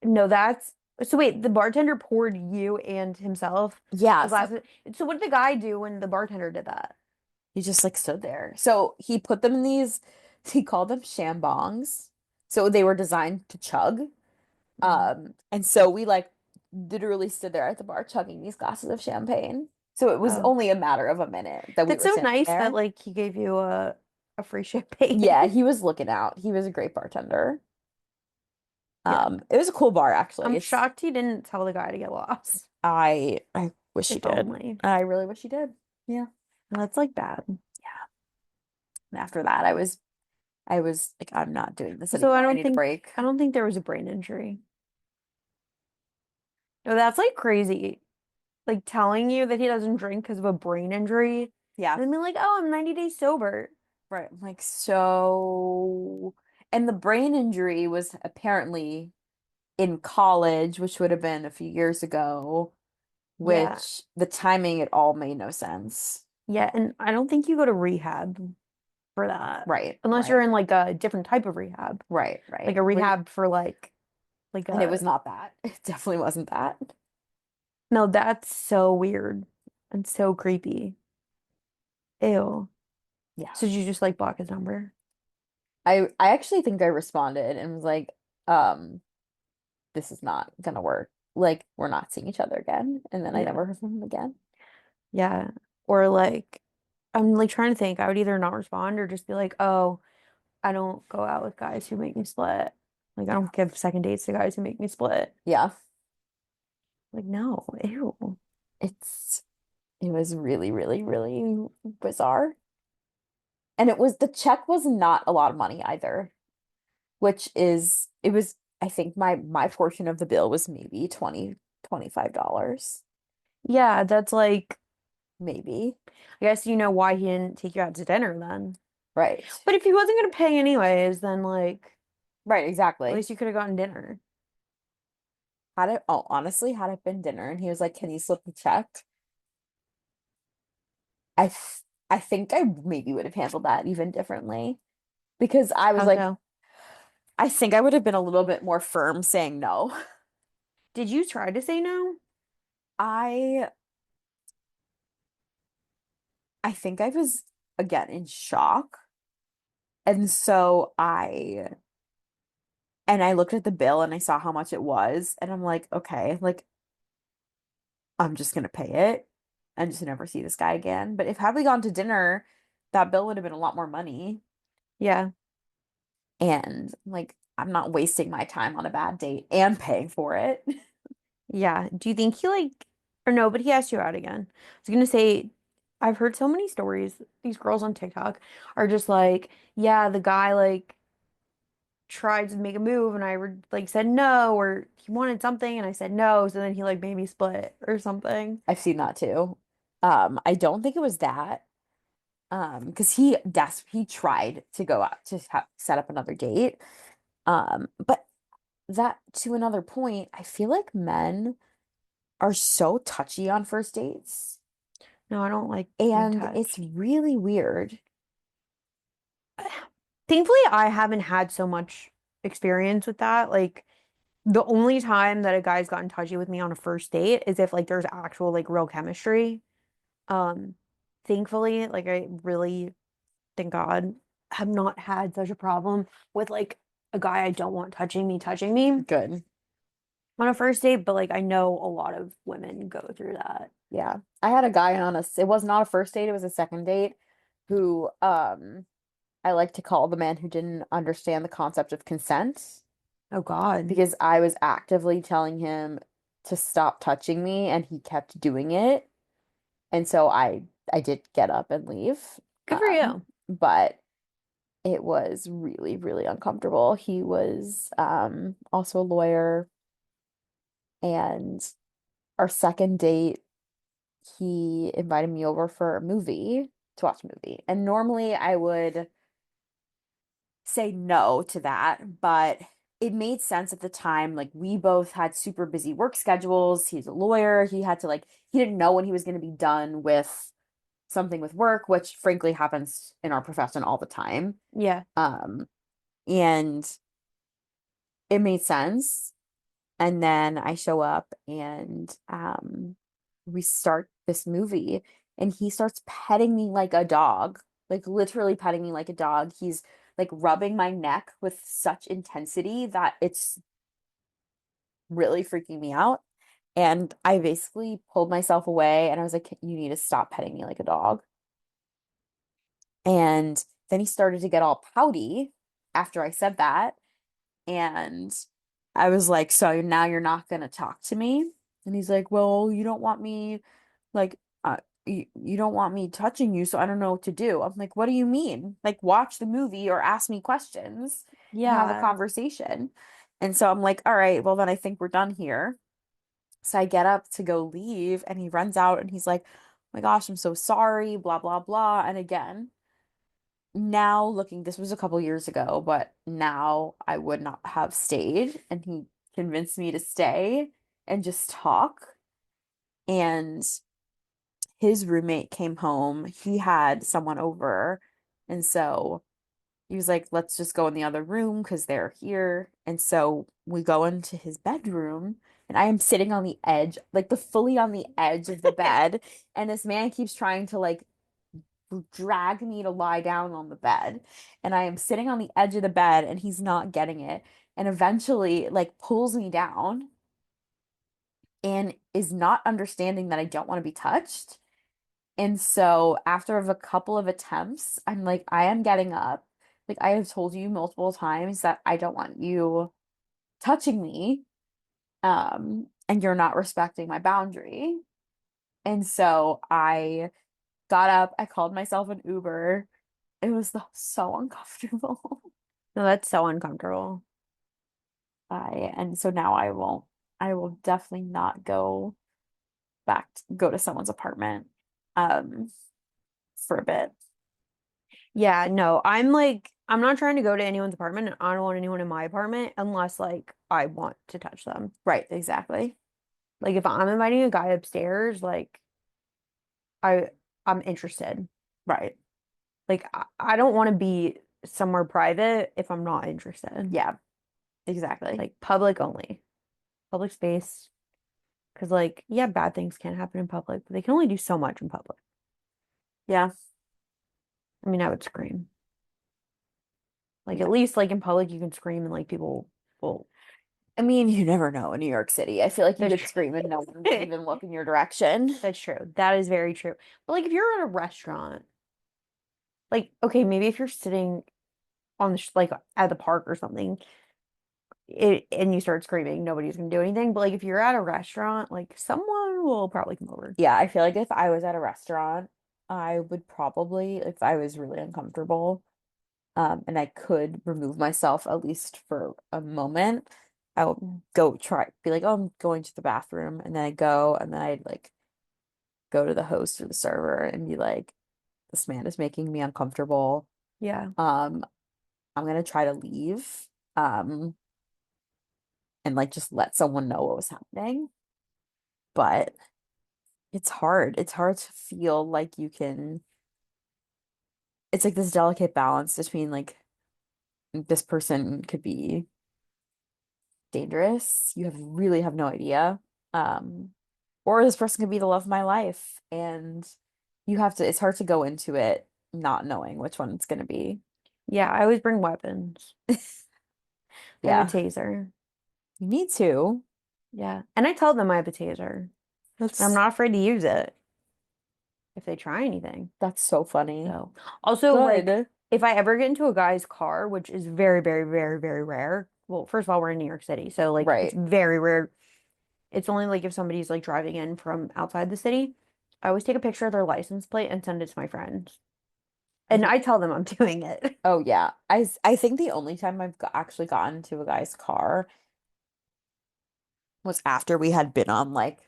No, that's so wait, the bartender poured you and himself Yeah. a glass of, so what did the guy do when the bartender did that? He just like stood there. So he put them in these, he called them shambongs. So they were designed to chug. Mhm. And so we like literally stood there at the bar chugging these glasses of champagne. So it was Oh, only a matter of a minute that we that's were so sitting nice that there. like he gave you a free champagne. Yeah, he was looking out. He was a great bartender. Yeah. It was a cool bar actually. I'm It's shocked he didn't tell the guy to get lost, I wish he if did. only. I really wish he did. Yeah. That's like bad. And after that, I was like, I'm not doing this So anymore. I need a break. I don't think there was a brain injury. No, that's like crazy. Like telling you that he doesn't drink because of a brain injury. Yeah. And then being like, oh, I'm 90 days sober. Right. I'm like, so, and the brain injury was apparently in college, which would have been a few years ago, Yeah. which the timing, it all made no sense. Yeah. And I don't think you go to rehab for that. Right, Unless you're right, in like a different type of rehab. right, Like right. a Which, rehab for like and it was a not that. It definitely wasn't that. no, that's so weird and so creepy. Ew. Yeah. So did you just like block his number? I actually think I responded and was like, um, this is not gonna work. Like, we're not seeing each other again. And then I Yeah. never heard from him again. Yeah. Or like I'm like trying to think. I would either not respond or just be like, oh, I don't go out with guys who make me split. Like I Yeah. don't give second dates to guys who make me split. Yeah. Like no, ew. It's it was really, really, really bizarre. And the check was not a lot of money either, which is it was I think my portion of the bill was maybe 25 dollars Yeah, that's like maybe. I guess you know why he didn't take you out to dinner then. Right. But if he wasn't gonna pay anyways, then like Right, at exactly. least you could have gotten dinner. Had it been dinner and he was like, "Can you slip the check?" I think I maybe would have handled that even differently because I was How like, so? I think I would have been a little bit more firm saying no. Did you try to say no? I I think I was again in shock. And so I looked at the bill and I saw how much it was and I'm like, okay, like I'm just gonna pay it and just never see this guy again. But if had we gone to dinner, that bill would have been a lot more money. Yeah. And like I'm not wasting my time on a bad date and paying for it. Yeah. Do you think he like or no, but he asked you out again. I was gonna say I've heard so many stories. These girls on TikTok are just like, yeah, the guy like tried to make a move and like said no or he wanted something and I said no, so then he like made me split or something. I've seen that too. I don't think it was that. Because he tried to go out to set up another date. But that to another point, I feel like men are so touchy on first dates, No, I don't like being and it's touched. really weird. Thankfully, I haven't had so much experience with that. Like the only time that a guy's gotten touchy with me on a first date is if like there's actual like real chemistry. Um, thankfully, like I really, thank God, have not had such a problem with like a guy I don't want touching me Good. on a first date, but like I know a lot of women go through that. Yeah. I had a guy on it was not a first date, it was a second date who I like to call the man who didn't understand the concept of consent Oh God. because I was actively telling him to stop touching me and he kept doing it. And so I did get up and leave. Good for you. But it was really, really uncomfortable. He was also a lawyer, and our second date, he invited me over for a movie to watch a movie. And normally I would say no to that, but it made sense at the time. Like we both had super busy work schedules. He's a lawyer. He had to like he didn't know when he was going to be done with something with work, which frankly happens in our profession all the time. Yeah. Um, and it made sense. And then I show up and we start this movie and he starts petting me like a dog, like literally petting me like a dog. He's like rubbing my neck with such intensity that it's really freaking me out. And I basically pulled myself away and I was like, you need to stop petting me like a dog. And then he started to get all pouty after I said that. And I was like, so now you're not gonna talk to me? And he's like, well, you don't want me like you don't want me touching you, so I don't know what to do. I'm like, what do you mean? Like watch the movie or ask me questions and have a Yeah. conversation. And so I'm like, all right, well then I think we're done here. So I get up to go leave and he runs out and he's like, oh my gosh, I'm so sorry, blah blah blah. And again, now looking, this was a couple years ago, but now I would not have stayed. And he convinced me to stay and just talk. And his roommate came home. He had someone over. And so he was like, let's just go in the other room because they're here. And so we go into his bedroom. And I am sitting on the edge, like the fully on the edge of the bed. And this man keeps trying to like drag me to lie down on the bed. And I am sitting on the edge of the bed and he's not getting it. And eventually, like, pulls me down and is not understanding that I don't want to be touched. And so, after of a couple of attempts, I'm like, I am getting up. Like, I have told you multiple times that I don't want you touching me. And you're not respecting my boundary. And so I got up, I called myself an Uber. It was so uncomfortable. No, that's so uncomfortable. And so now I will definitely not go to someone's apartment um for a bit. Yeah, no, I'm like, I'm not trying to go to anyone's apartment. And I don't want anyone in my apartment unless like I want to touch them. Right, exactly. Like if I'm inviting a guy upstairs, like I I'm interested. Right. Like I don't want to be somewhere private if I'm not interested. Yeah, exactly. Like public only. Public space. Because like, yeah, bad things can happen in public, but they can only do so much in public. Yeah. I mean, I would scream. Like at Yeah. least like in public you can scream and like people will I mean, you never know in New York City. I feel like you that's could true. scream and no one would even look in your direction. That's true. That is very true. But like if you're at a restaurant, like okay, maybe if you're sitting on the like at the park or something, and you start screaming, nobody's gonna do anything. But like if you're at a restaurant, like someone will probably come over. Yeah, I feel like if I was at a restaurant, I would probably, if I was really uncomfortable, and I could remove myself at least for a moment, I would go try, be like, oh, I'm going to the bathroom. And then I go, and then I'd like go to the host or the server and be like, this man is making me uncomfortable. Yeah. Um, I'm gonna try to leave. Um, and like just let someone know what was happening. But it's hard. It's hard to feel like you can, it's like this delicate balance between like this person could be dangerous. You have really have no idea. Um, or this person could be the love of my life. And you have to, it's hard to go into it not knowing which one it's gonna be. Yeah, I always bring weapons. I have a Yeah. taser. You need to. Yeah. And I tell them I have a taser. And I'm That's not afraid to use it if they try anything. that's so funny. So, also, like, Good. if I ever get into a guy's car, which is very, very, very, very rare. Well, first of all, we're in New York City, so like it's Right. very rare. It's only like if somebody's like driving in from outside the city. I always take a picture of their license plate and send it to my friends. And I tell them I'm doing it. Oh yeah. I think the only time I've actually gotten to a guy's car was after we had been on like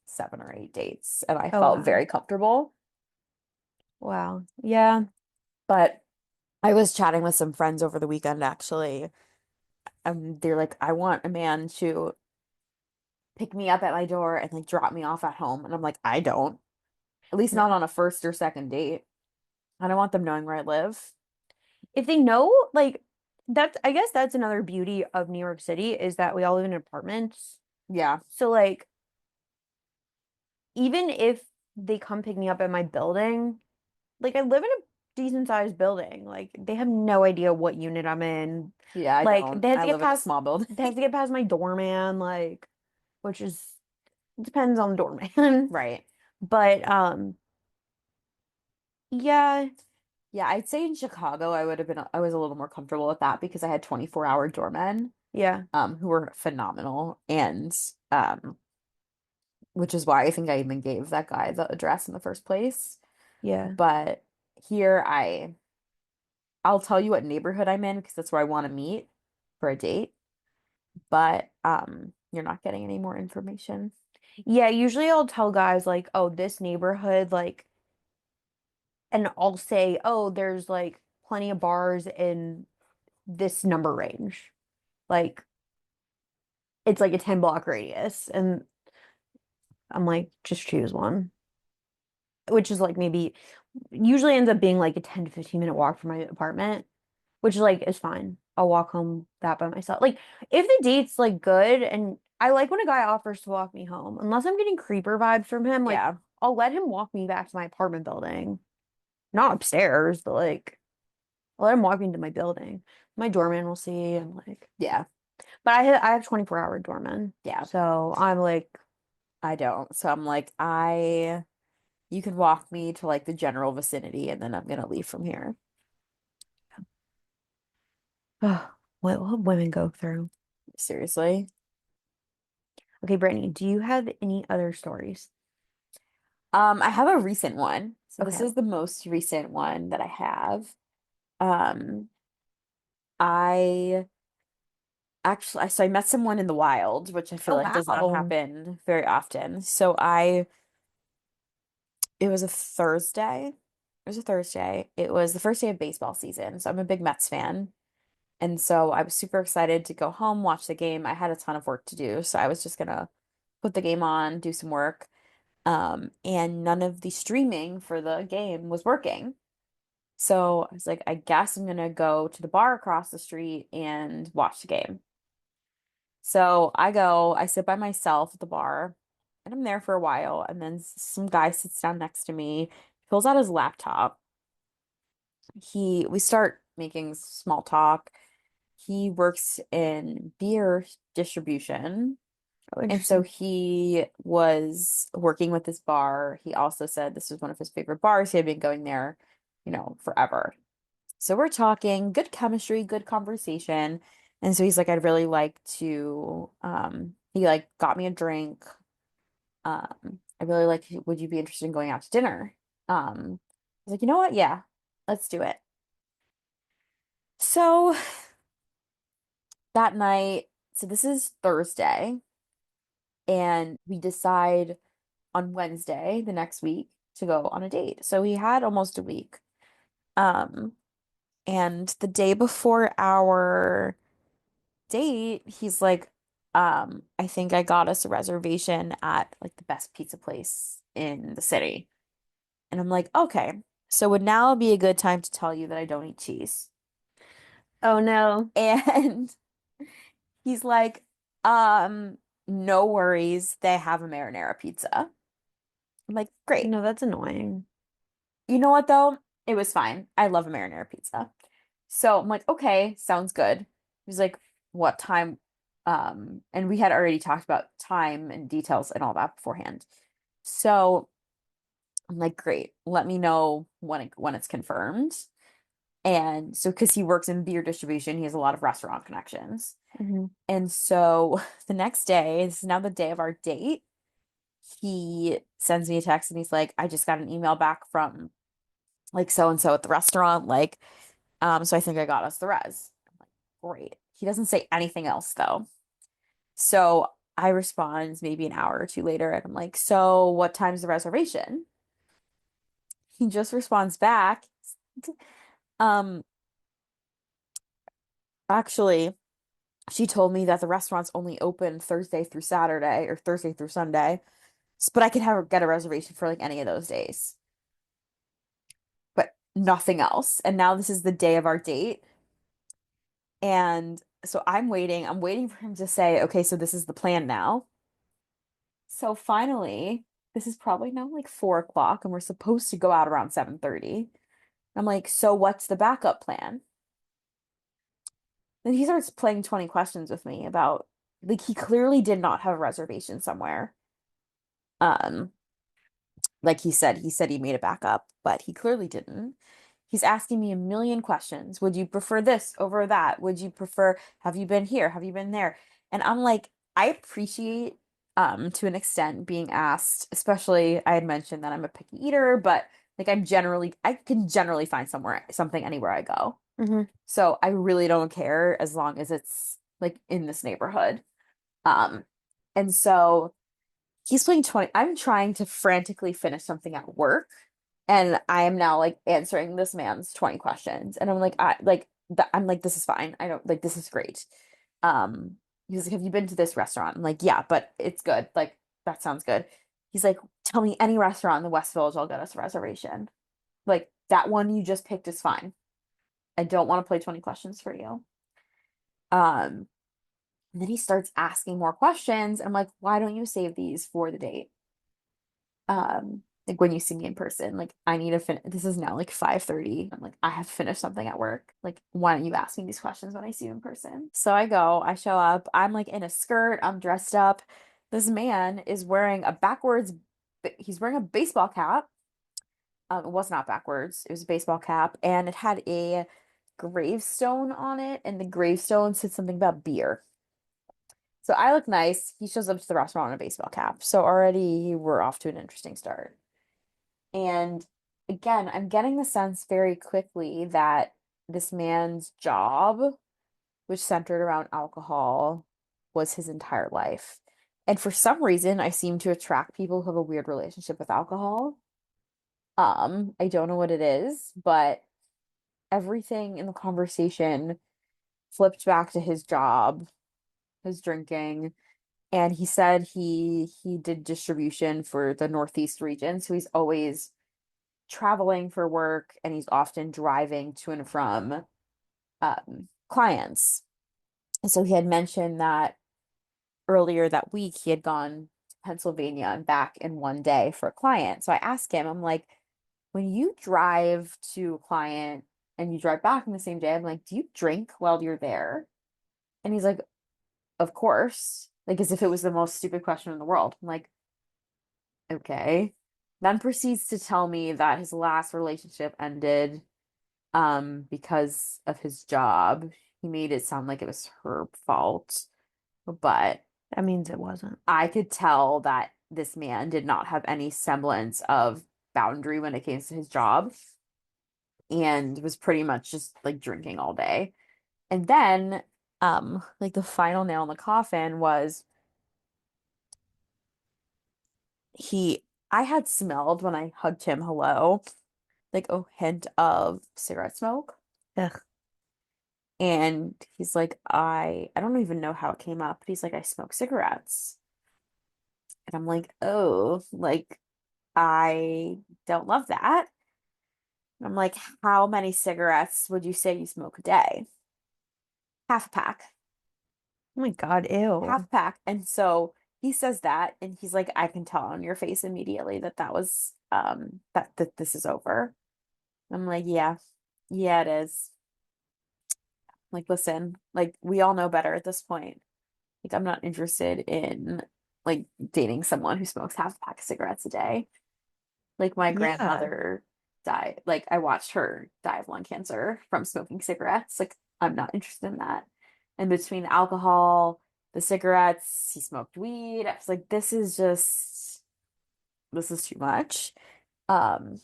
7 or 8 dates and I Oh, felt wow. very comfortable. Wow. Yeah. But I was chatting with some friends over the weekend actually. They're like, I want a man to pick me up at my door and like drop me off at home. And I'm like, I don't. At least not No. on a first or second date. I don't want them knowing where I live. If they know, like, that's, I guess that's another beauty of New York City is that we all live in apartments. Yeah. So, like, even if they come pick me up at my building, like, I live in a decent sized building. Like, they have no idea what unit I'm in. Yeah, I Like, don't. I live in a small building. they have to get past my doorman, like, which is, depends on the doorman. Right. But, yeah, Yeah, I'd say in Chicago I was a little more comfortable with that because I had 24-hour doormen yeah, who were phenomenal and um which is why I think I even gave that guy the address in the first place. yeah. But here I'll tell you what neighborhood I'm in because that's where I want to meet for a date, but you're not getting any more information. Yeah, usually I'll tell guys like, oh, this neighborhood, like, and I'll say, oh, there's like plenty of bars in this number range. Like, it's like a 10 block radius. And I'm like, just choose one, which is like maybe usually ends up being like a 10 to 15-minute walk from my apartment, which is like is fine. I'll walk home that by myself. Like, if the date's like good, and I like when a guy offers to walk me home, unless I'm getting creeper vibes from him, like, Yeah. I'll let him walk me back to my apartment building. Not upstairs, but like I'll let him walk me into my building. My doorman will see and like, Yeah. but I have 24-hour doorman. Yeah. So I'm like, I don't. So I'm like, I you can walk me to like the general vicinity and then I'm gonna leave from here. oh, what women go through. Seriously. Okay, Brittany, do you have any other stories? I have a recent one. So this Okay. is the most recent one that I have. Um, I so I met someone in the wild, which I feel Oh, like does not wow. happen very often. It was a Thursday. It was a Thursday. It was the first day of baseball season. So I'm a big Mets fan. And so I was super excited to go home, watch the game. I had a ton of work to do, so I was just gonna put the game on, do some work. And none of the streaming for the game was working. So I was like, I guess I'm gonna go to the bar across the street and watch the game. So I sit by myself at the bar, and I'm there for a while, and then some guy sits down next to me, pulls out his laptop. We start making small talk. He works in beer distribution. Oh, And so interesting. he was working with this bar. He also said this was one of his favorite bars. He had been going there, forever. So we're talking, good chemistry, good conversation. And so he's like, I'd really like to, he like got me a drink. I really like, would you be interested in going out to dinner? I was like, you know what? Yeah, let's do it. So that night, so this is Thursday, and we decide on Wednesday the next week to go on a date. So we had almost a week. Um, and the day before our date, he's like, I think I got us a reservation at like the best pizza place in the city. And I'm like, okay, so would now be a good time to tell you that I don't eat cheese. Oh no. And he's like, um, no worries, they have a marinara pizza. I'm like, great. No, that's annoying. You know what though? It was fine. I love a marinara pizza. So I'm like, okay, sounds good. He's like, what time? And we had already talked about time and details and all that beforehand. So I'm like, great. Let me know when it's confirmed. And so because he works in beer distribution, he has a lot of restaurant connections. Hmm. And so the next day, this is now the day of our date, he sends me a text and he's like, I just got an email back from like so and so at the restaurant, like, so I think I got us the res. I'm like, great. He doesn't say anything else though. So I respond maybe an hour or two later, and I'm like, so what time's the reservation? He just responds back, um, actually, she told me that the restaurant's only open Thursday through Saturday or Thursday through Sunday, but I could have get a reservation for like any of those days, but nothing else. And now this is the day of our date. And so I'm waiting for him to say, okay, so this is the plan now. So finally, this is probably now like 4 o'clock, and we're supposed to go out around 7:30. I'm like, so what's the backup plan? Then he starts playing 20 questions with me about like he clearly did not have a reservation somewhere. Um, like he said he made a backup, but he clearly didn't. He's asking me a million questions. Would you prefer this over that? Would you prefer, have you been here? Have you been there? And I'm like, I appreciate to an extent being asked, especially I had mentioned that I'm a picky eater, but like I can generally find something anywhere I go. Hmm. So I really don't care as long as it's like in this neighborhood. Um, and so he's playing 20. I'm trying to frantically finish something at work, and I am now like answering this man's 20 questions. And I'm like, I'm like, this is fine. I don't like this is great. Um, he's like, have you been to this restaurant? I'm like, yeah, but it's good. Like, that sounds good. He's like, tell me any restaurant in the West Village, I'll get us a reservation. Like, that one you just picked is fine. I don't want to play 20 questions for you. Um, and then he starts asking more questions. And I'm like, why don't you save these for the date? Like when you see me in person, like I need to finish. This is now like 5:30. I'm like, I have to finish something at work. Like, why don't you ask me these questions when I see you in person? So I go, I show up. I'm like in a skirt. I'm dressed up. This man is wearing a backwards, he's wearing a baseball cap. It was not backwards. It was a baseball cap, and it had a gravestone on it, and the gravestone said something about beer. So I look nice. He shows up to the restaurant in a baseball cap. So already we're off to an interesting start. And again, I'm getting the sense very quickly that this man's job, which centered around alcohol, was his entire life. And for some reason, I seem to attract people who have a weird relationship with alcohol. I don't know what it is, but everything in the conversation flipped back to his job, his drinking. And he said he did distribution for the Northeast region, so he's always traveling for work, and he's often driving to and from clients. And so he had mentioned that earlier that week he had gone to Pennsylvania and back in one day for a client. So I asked him, I'm like, when you drive to a client and you drive back in the same day, I'm like, do you drink while you're there? And he's like, of course. Like as if it was the most stupid question in the world. I'm like, okay. Then proceeds to tell me that his last relationship ended because of his job. He made it sound like it was her fault, but That means it wasn't. I could tell that this man did not have any semblance of boundary when it came to his job and was pretty much just like drinking all day. And then like the final nail in the coffin was he I had smelled when I hugged him hello, like a hint of cigarette smoke. Ugh. And he's like, I don't even know how it came up, but he's like, I smoke cigarettes. And I'm like, oh, like I don't love that. And I'm like, how many cigarettes would you say you smoke a day? Half a pack. Oh my God, Half a ew. pack. And so he says that, and he's like, I can tell on your face immediately that that was that this is over. I'm like, yeah. Yeah, it is. Like, listen, like we all know better at this point. Like, I'm not interested in like dating someone who smokes half a pack of cigarettes a day. Like, my Yeah. grandmother died. Like, I watched her die of lung cancer from smoking cigarettes. Like, I'm not interested in that. And between the alcohol, the cigarettes, he smoked weed. I was like, this is too much. Um,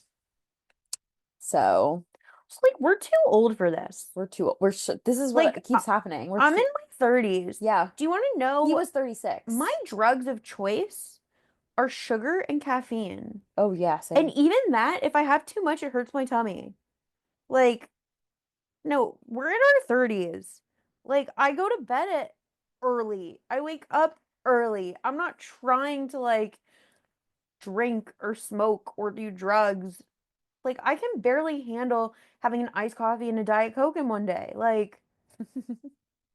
So It's like we're too old for this. this is what Like keeps happening. I'm in my 30s. Yeah. Do you want to He know was 36. my drugs of choice are sugar and caffeine. Oh, yeah, And same. even that, if I have too much, it hurts my tummy. Like, no, we're in our 30s. Like, I go to bed at early. I wake up early. I'm not trying to like drink or smoke or do drugs. Like, I can barely handle having an iced coffee and a Diet Coke in one day.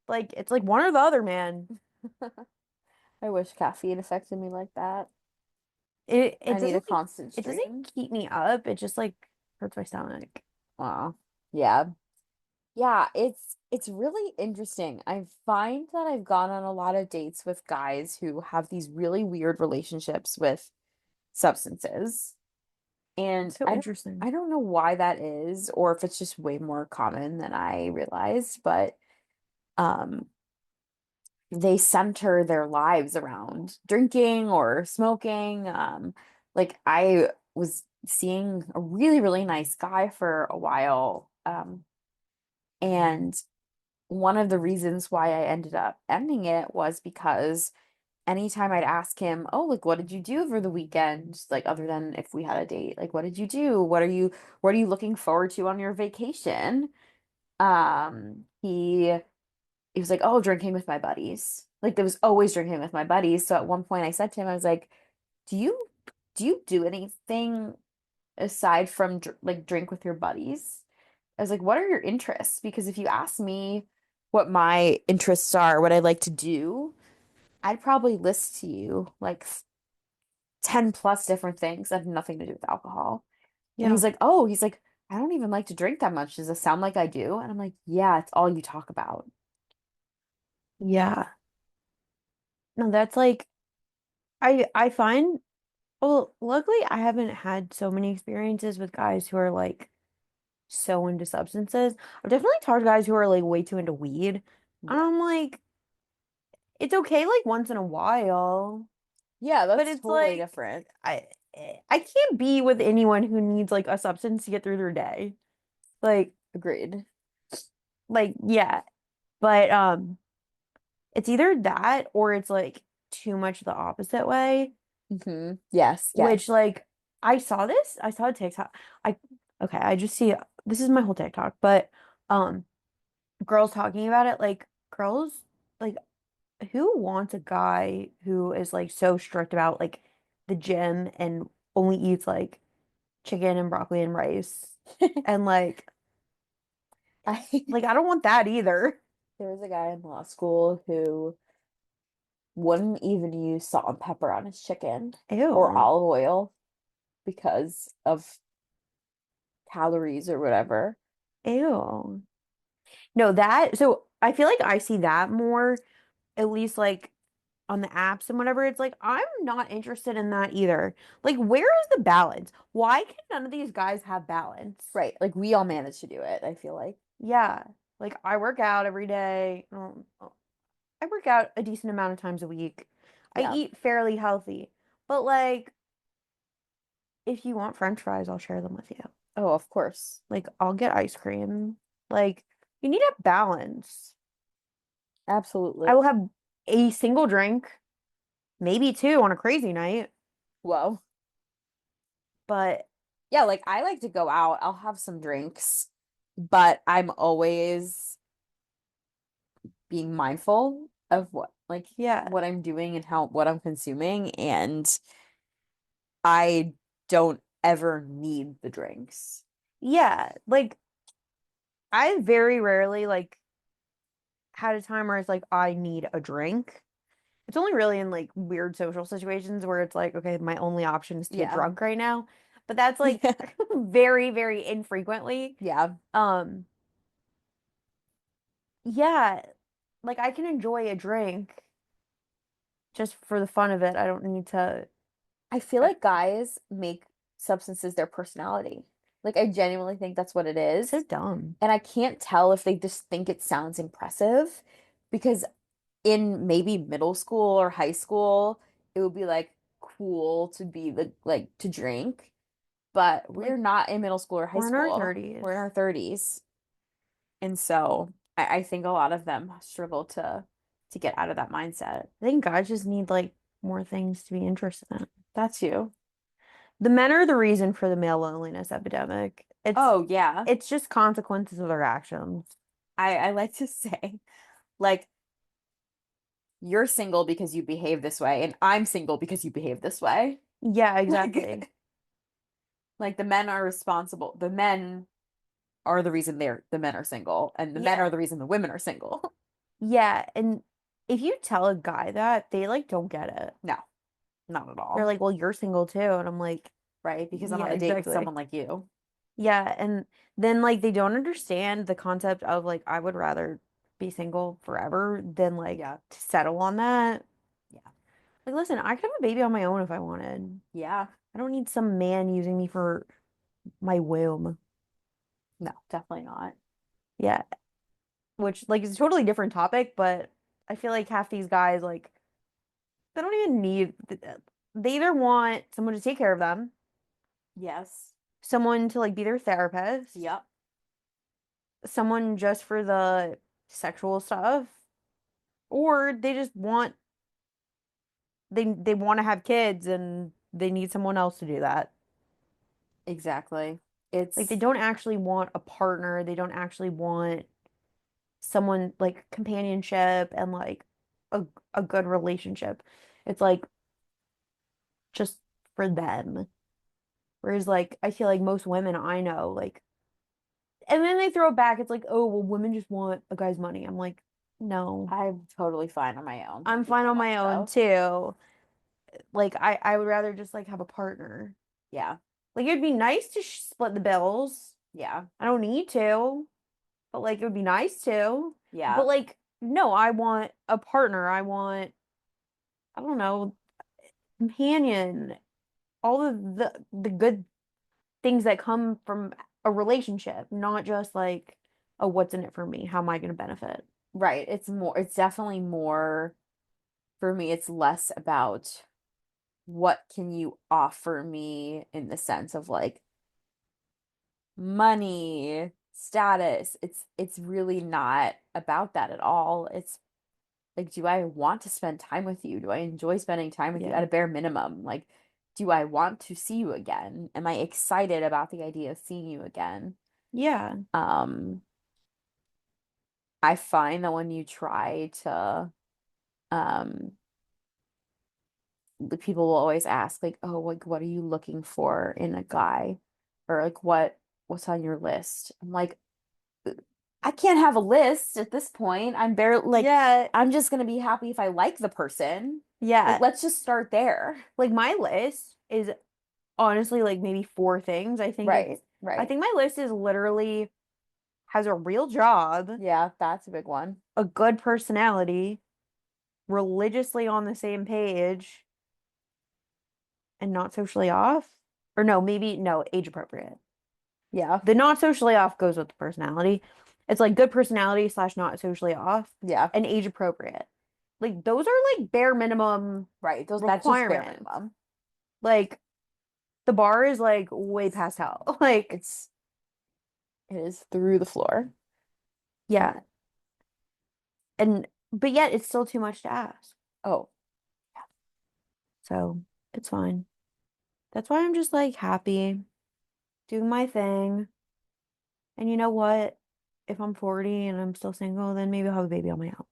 Like it's like one or the other, man. I wish caffeine affected me like that. It I need a doesn't like constant it doesn't stream. keep me up. It just like hurts my stomach. Wow. Yeah. Yeah, it's really interesting. I find that I've gone on a lot of dates with guys who have these really weird relationships with substances. And So interesting. I don't know why that is, or if it's just way more common than I realized, but um they center their lives around drinking or smoking. Like I was seeing a really, really nice guy for a while. And one of the reasons why I ended up ending it was because anytime I'd ask him, "Oh, like what did you do over the weekend?" Like other than if we had a date, like what did you do? What are you looking forward to on your vacation? He was like, "Oh, drinking with my buddies." Like there was always drinking with my buddies. So at one point I said to him, I was like, "Do you do anything aside from like drink with your buddies?" I was like, "What are your interests?" Because if you ask me what my interests are, what I like to do, I'd probably list to you like 10 plus different things that have nothing to do with alcohol. And Yeah. he's like, "I don't even like to drink that much. Does it sound like I do?" And I'm like, "Yeah, it's all you talk about." Yeah. No, that's like I find well, luckily I haven't had so many experiences with guys who are like so into substances. I've definitely talked to guys who are like way too into weed. And Yeah. I'm like, it's okay like once in a while, Yeah, but that's it's totally like different. I can't be with anyone who needs like a substance to get through their day. Like Agreed. yeah. But it's either that or it's like too much the opposite way, Yes, which yes. like I saw a TikTok. I okay, I just see this is my whole TikTok, but um girls talking about it like girls like who wants a guy who is like so strict about like the gym and only eats like chicken and broccoli and rice and I like I don't want that either. there was a guy in law school who wouldn't even use salt and pepper on his chicken or Ew. olive oil because of calories or whatever. Ew. No, that so I feel like I see that more, at least like on the apps and whatever. It's like I'm not interested in that either. Like, where is the balance? Why can none of these guys have balance? Right. Like we all managed to do it, I feel like. Yeah. Like I work out every day. I work out a decent amount of times a week. I Yeah. eat fairly healthy. But like if you want French fries, I'll share them with you. Oh, of course. Like I'll get ice cream. Like you need a balance. I Absolutely. will have a single drink, maybe two on a crazy night, Whoa. but Yeah, like I like to go out. I'll have some drinks, but I'm always being mindful of yeah. what I'm doing and how what I'm consuming, and I don't ever need the drinks. Yeah, like I very rarely like had a time where it's like I need a drink. It's only really in like weird social situations where it's like, okay, my only option is to get Yeah. drunk right now. But that's like Yeah. very, very infrequently. Yeah. Um, yeah, like I can enjoy a drink just for the fun of it. I don't need to. I feel uh, like guys make substances their personality. Like I genuinely think that's what it So is. dumb. And I can't tell if they just think it sounds impressive because in maybe middle school or high school, it would be like cool to be the like to drink. but Like we're not in middle school or high we're in our school. 30s. We're in our 30s. And so I think a lot of them struggle to get out of that mindset. I think guys just need like more things to be interested in. That too. The men are the reason for the male loneliness epidemic. Oh yeah. It's just consequences of their actions. I like to say, like, you're single because you behave this way, and I'm single because you behave this way. Yeah, exactly. Like, like the men are responsible. The men are the reason the men are single, and the men Yeah. are the reason the women are single. Yeah, and if you tell a guy that, they like don't get it. No, not at They're all. like, "Well, you're single too." And I'm like, Right? Because I'm "Yeah, on a date with exactly." someone like you. Yeah, and then like they don't understand the concept of like I would rather be single forever than like Yeah. to settle on that. Yeah. Like, listen, I could have a baby on my own if I wanted. Yeah. I don't need some man using me for my womb. No, definitely not. Yeah, which like is a totally different topic, but I feel like half these guys like they don't even need they either want someone to take care of them, Yes. someone to like be their therapist, Yep. someone just for the sexual stuff, or they just want they want to have kids and they need someone else to do that. Exactly. Like they It's don't actually want a partner, they don't actually want someone like companionship and like a good relationship. It's like just for them. Whereas like I feel like most women I know like and then they throw it back. It's like, oh well women just want a guy's money. I'm like, no. I'm totally fine on my own I'm with fine on that my own stuff. too. Like I would rather just like have a partner. Yeah. Like it'd be nice to split the bills. Yeah. I don't need to, but like it would be nice to. But Yeah. like no, I want a partner. I don't know, companion, all of the good things that come from a relationship, not just like, oh, what's in it for me? How am I going to benefit? Right. It's definitely more for me, it's less about what can you offer me in the sense of like money, status. It's really not about that at all. It's like, do I want to spend time with you? Do I enjoy spending time with you at Yeah. a bare minimum? Like, do I want to see you again? Am I excited about the idea of seeing you again? Yeah. Um, I find that when you try to, um, the people will always ask, like, oh, like, what are you looking for in a guy? Or like, what's on your list? I'm like, I can't have a list at this point. I'm barely like, Yeah. I'm just gonna be happy if I like the person. Like, Yeah. let's just start there. Like my list is honestly like maybe four things. Right, I right. think my list is literally has a real job, Yeah, that's a big one. a good personality, religiously on the same page, and not socially off. Or no, maybe no, age appropriate. Yeah, The not socially off goes with the personality. It's like good personality slash not socially off yeah, and age appropriate. Like those are like bare minimum right. That's just bare requirements. minimum. Like the bar is like way past hell. Like, It's it is through the floor. yeah. And but yet it's still too much to ask. Oh, So it's fine. That's why I'm just like happy, doing my thing. And you know what? If I'm 40 and I'm still single, then maybe I'll have a baby on my own.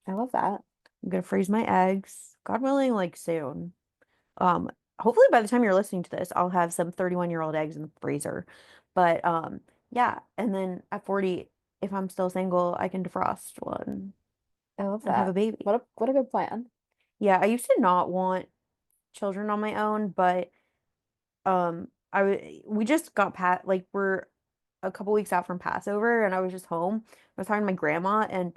I love that. I'm gonna freeze my eggs. God willing, like soon. Um, Hopefully by the time you're listening to this, I'll have some 31-year-old eggs in the freezer. But yeah, and then at 40, if I'm still single, I can defrost one I love and have a that. baby. What a good plan. Yeah, I used to not want children on my own, but we just got like we're a couple weeks out from Passover and I was just home. I was talking to my grandma and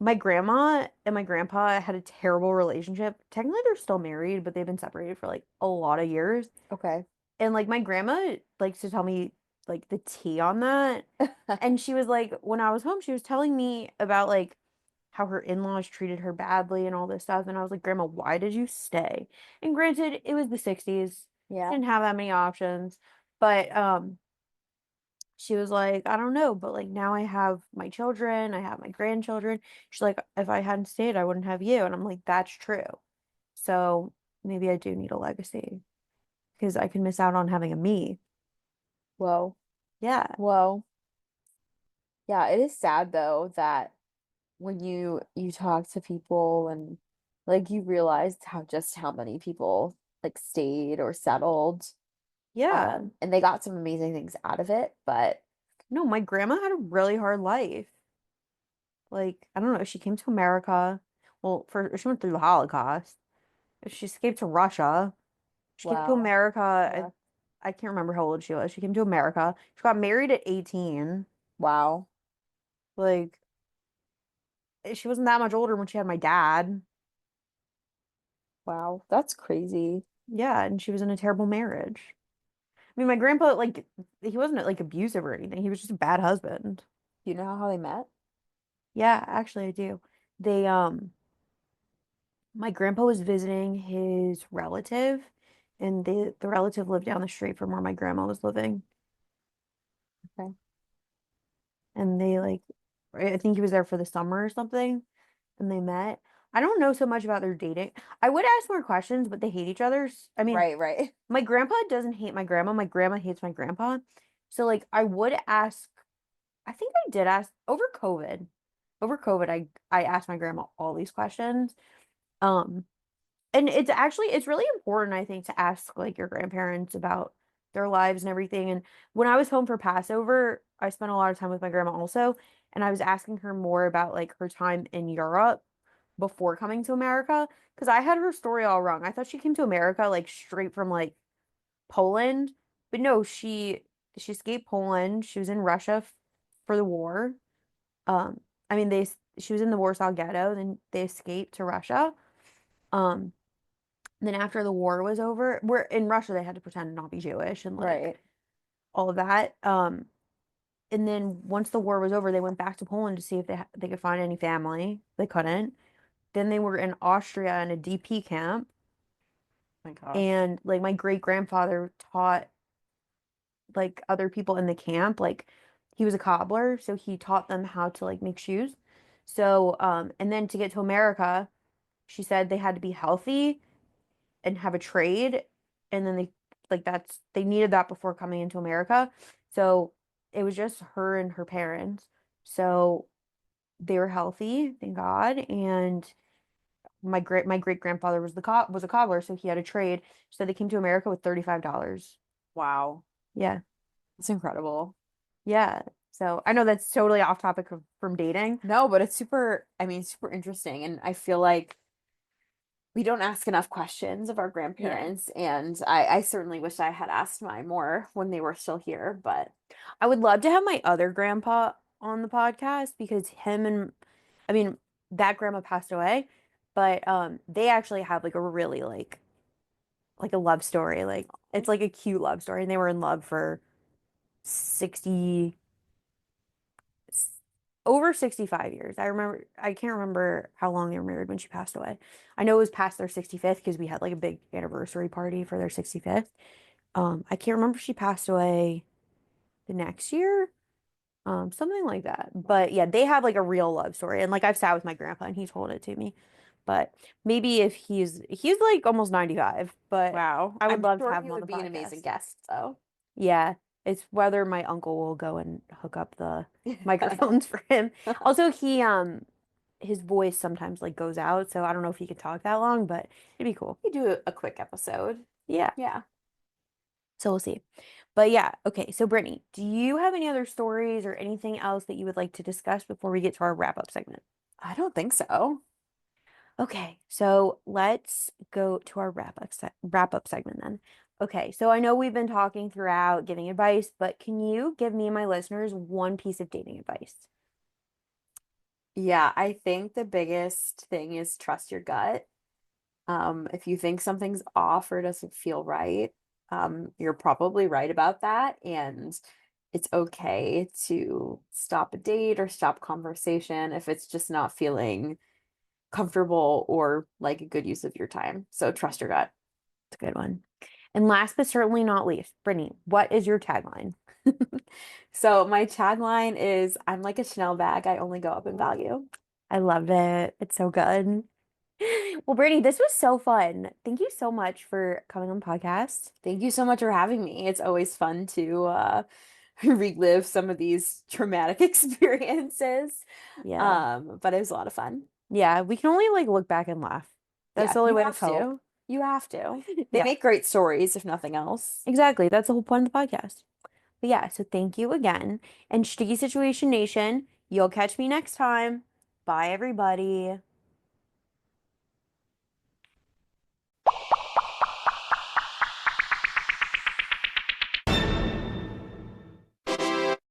my grandpa had a terrible relationship. Technically they're still married, but they've been separated for like a lot of years. Okay. And like my grandma likes to tell me like the tea on that. And she was like, when I was home, she was telling me about like how her in-laws treated her badly and all this stuff. And I was like, Grandma, why did you stay? And granted, it was the 60s. Yeah. Didn't have that many options. But she was like, I don't know, but like now I have my children, I have my grandchildren. She's like, if I hadn't stayed, I wouldn't have you. And I'm like, that's true. So maybe I do need a legacy because I can miss out on having a me. Whoa. Yeah. Whoa. Yeah, it is sad though that when you talk to people and like you realize how many people like stayed or settled Yeah. and they got some amazing things out of it, but No, my grandma had a really hard life. Like, I don't know, she came to America. Well, for she went through the Holocaust. She escaped to Russia. She came to wow. America. Yeah. I can't remember how old she was. She came to America. She got married at 18. Wow. Like, she wasn't that much older when she had my dad. Wow. That's crazy. Yeah, and she was in a terrible marriage. I mean, my grandpa, like, he wasn't like abusive or anything. He was just a bad husband. You know how they met? Yeah, actually, I do. They, my grandpa was visiting his relative, and the relative lived down the street from where my grandma was living. Okay. And they like, I think he was there for the summer or something, and they met. I don't know so much about their dating. I would ask more questions, but they hate each other. I mean, Right, right. my grandpa doesn't hate my grandma. My grandma hates my grandpa. So like, I would ask. I think I did ask over COVID. Over COVID, I asked my grandma all these questions. Um, And it's really important, I think, to ask like your grandparents about their lives and everything. And when I was home for Passover, I spent a lot of time with my grandma also, and I was asking her more about like her time in Europe before coming to America because I had her story all wrong. I thought she came to America like straight from like Poland, but no, she escaped Poland. She was in Russia for the war. I mean she was in the Warsaw Ghetto, then they escaped to Russia. Um then after the war was over, we're in Russia, they had to pretend to not be Jewish and like Right. all of that. And then once the war was over, they went back to Poland to see if they could find any family. They couldn't. Then they were in Austria in a DP camp, My gosh. and like my great grandfather taught like other people in the camp, like he was a cobbler, so he taught them how to like make shoes. So, and then to get to America, she said they had to be healthy and have a trade, and then they like they needed that before coming into America. So it was just her and her parents. So they were healthy, thank God. And my great grandfather was a cobbler, so he had a trade. So they came to America with $35. Wow. Yeah. That's incredible. Yeah. So I know that's totally off topic from dating. No, but it's super, I mean, super interesting. And I feel like we don't ask enough questions of our Yeah. grandparents. And I certainly wish I had asked mine more when they were still here. But I would love to have my other grandpa on the podcast because him and I mean that grandma passed away, but they actually have like a really like a love story. Like it's like a cute love story and they were in love for 60 over 65 years. I can't remember how long they were married when she passed away. I know it was past their 65th because we had like a big anniversary party for their 65th. I can't remember if she passed away the next year. Something like that. But yeah, they have like a real love story. And like I've sat with my grandpa and he told it to me. But maybe if he's like almost 95, but wow, I would I'm love to sure have he him on would the be an amazing podcast. guest, though. Yeah, it's whether my uncle will go and hook up the microphones for him. Also, his voice sometimes like goes out, so I don't know if he could talk that long, but it'd be cool. We do a quick episode. Yeah, Yeah. so we'll see. But yeah, okay. So Brittany, do you have any other stories or anything else that you would like to discuss before we get to our wrap-up segment? I don't think so. Okay, so let's go to our wrap up segment then. Okay, so I know we've been talking throughout giving advice, but can you give me and my listeners one piece of dating advice? Yeah, I think the biggest thing is trust your gut. If you think something's off or doesn't feel right, you're probably right about that. And it's okay to stop a date or stop conversation if it's just not feeling comfortable or like a good use of your time. So trust your gut. It's a good one. And last but certainly not least, Brittany, what is your tagline? So my tagline is I'm like a Chanel bag, I only go up in value. I loved it. It's so good. Well, Brittany, this was so fun. Thank you so much for coming on the podcast. Thank you so much for having me. It's always fun to relive some of these traumatic experiences. Yeah. But it was a lot of fun. Yeah, we can only like look back and laugh. That's Yeah, the only you way to have cope. to. You have to. They Yeah, make great stories, if nothing else. exactly. That's the whole point of the podcast. But yeah, so thank you again. And Sticky Situation Nation, you'll catch me next time. Bye, everybody.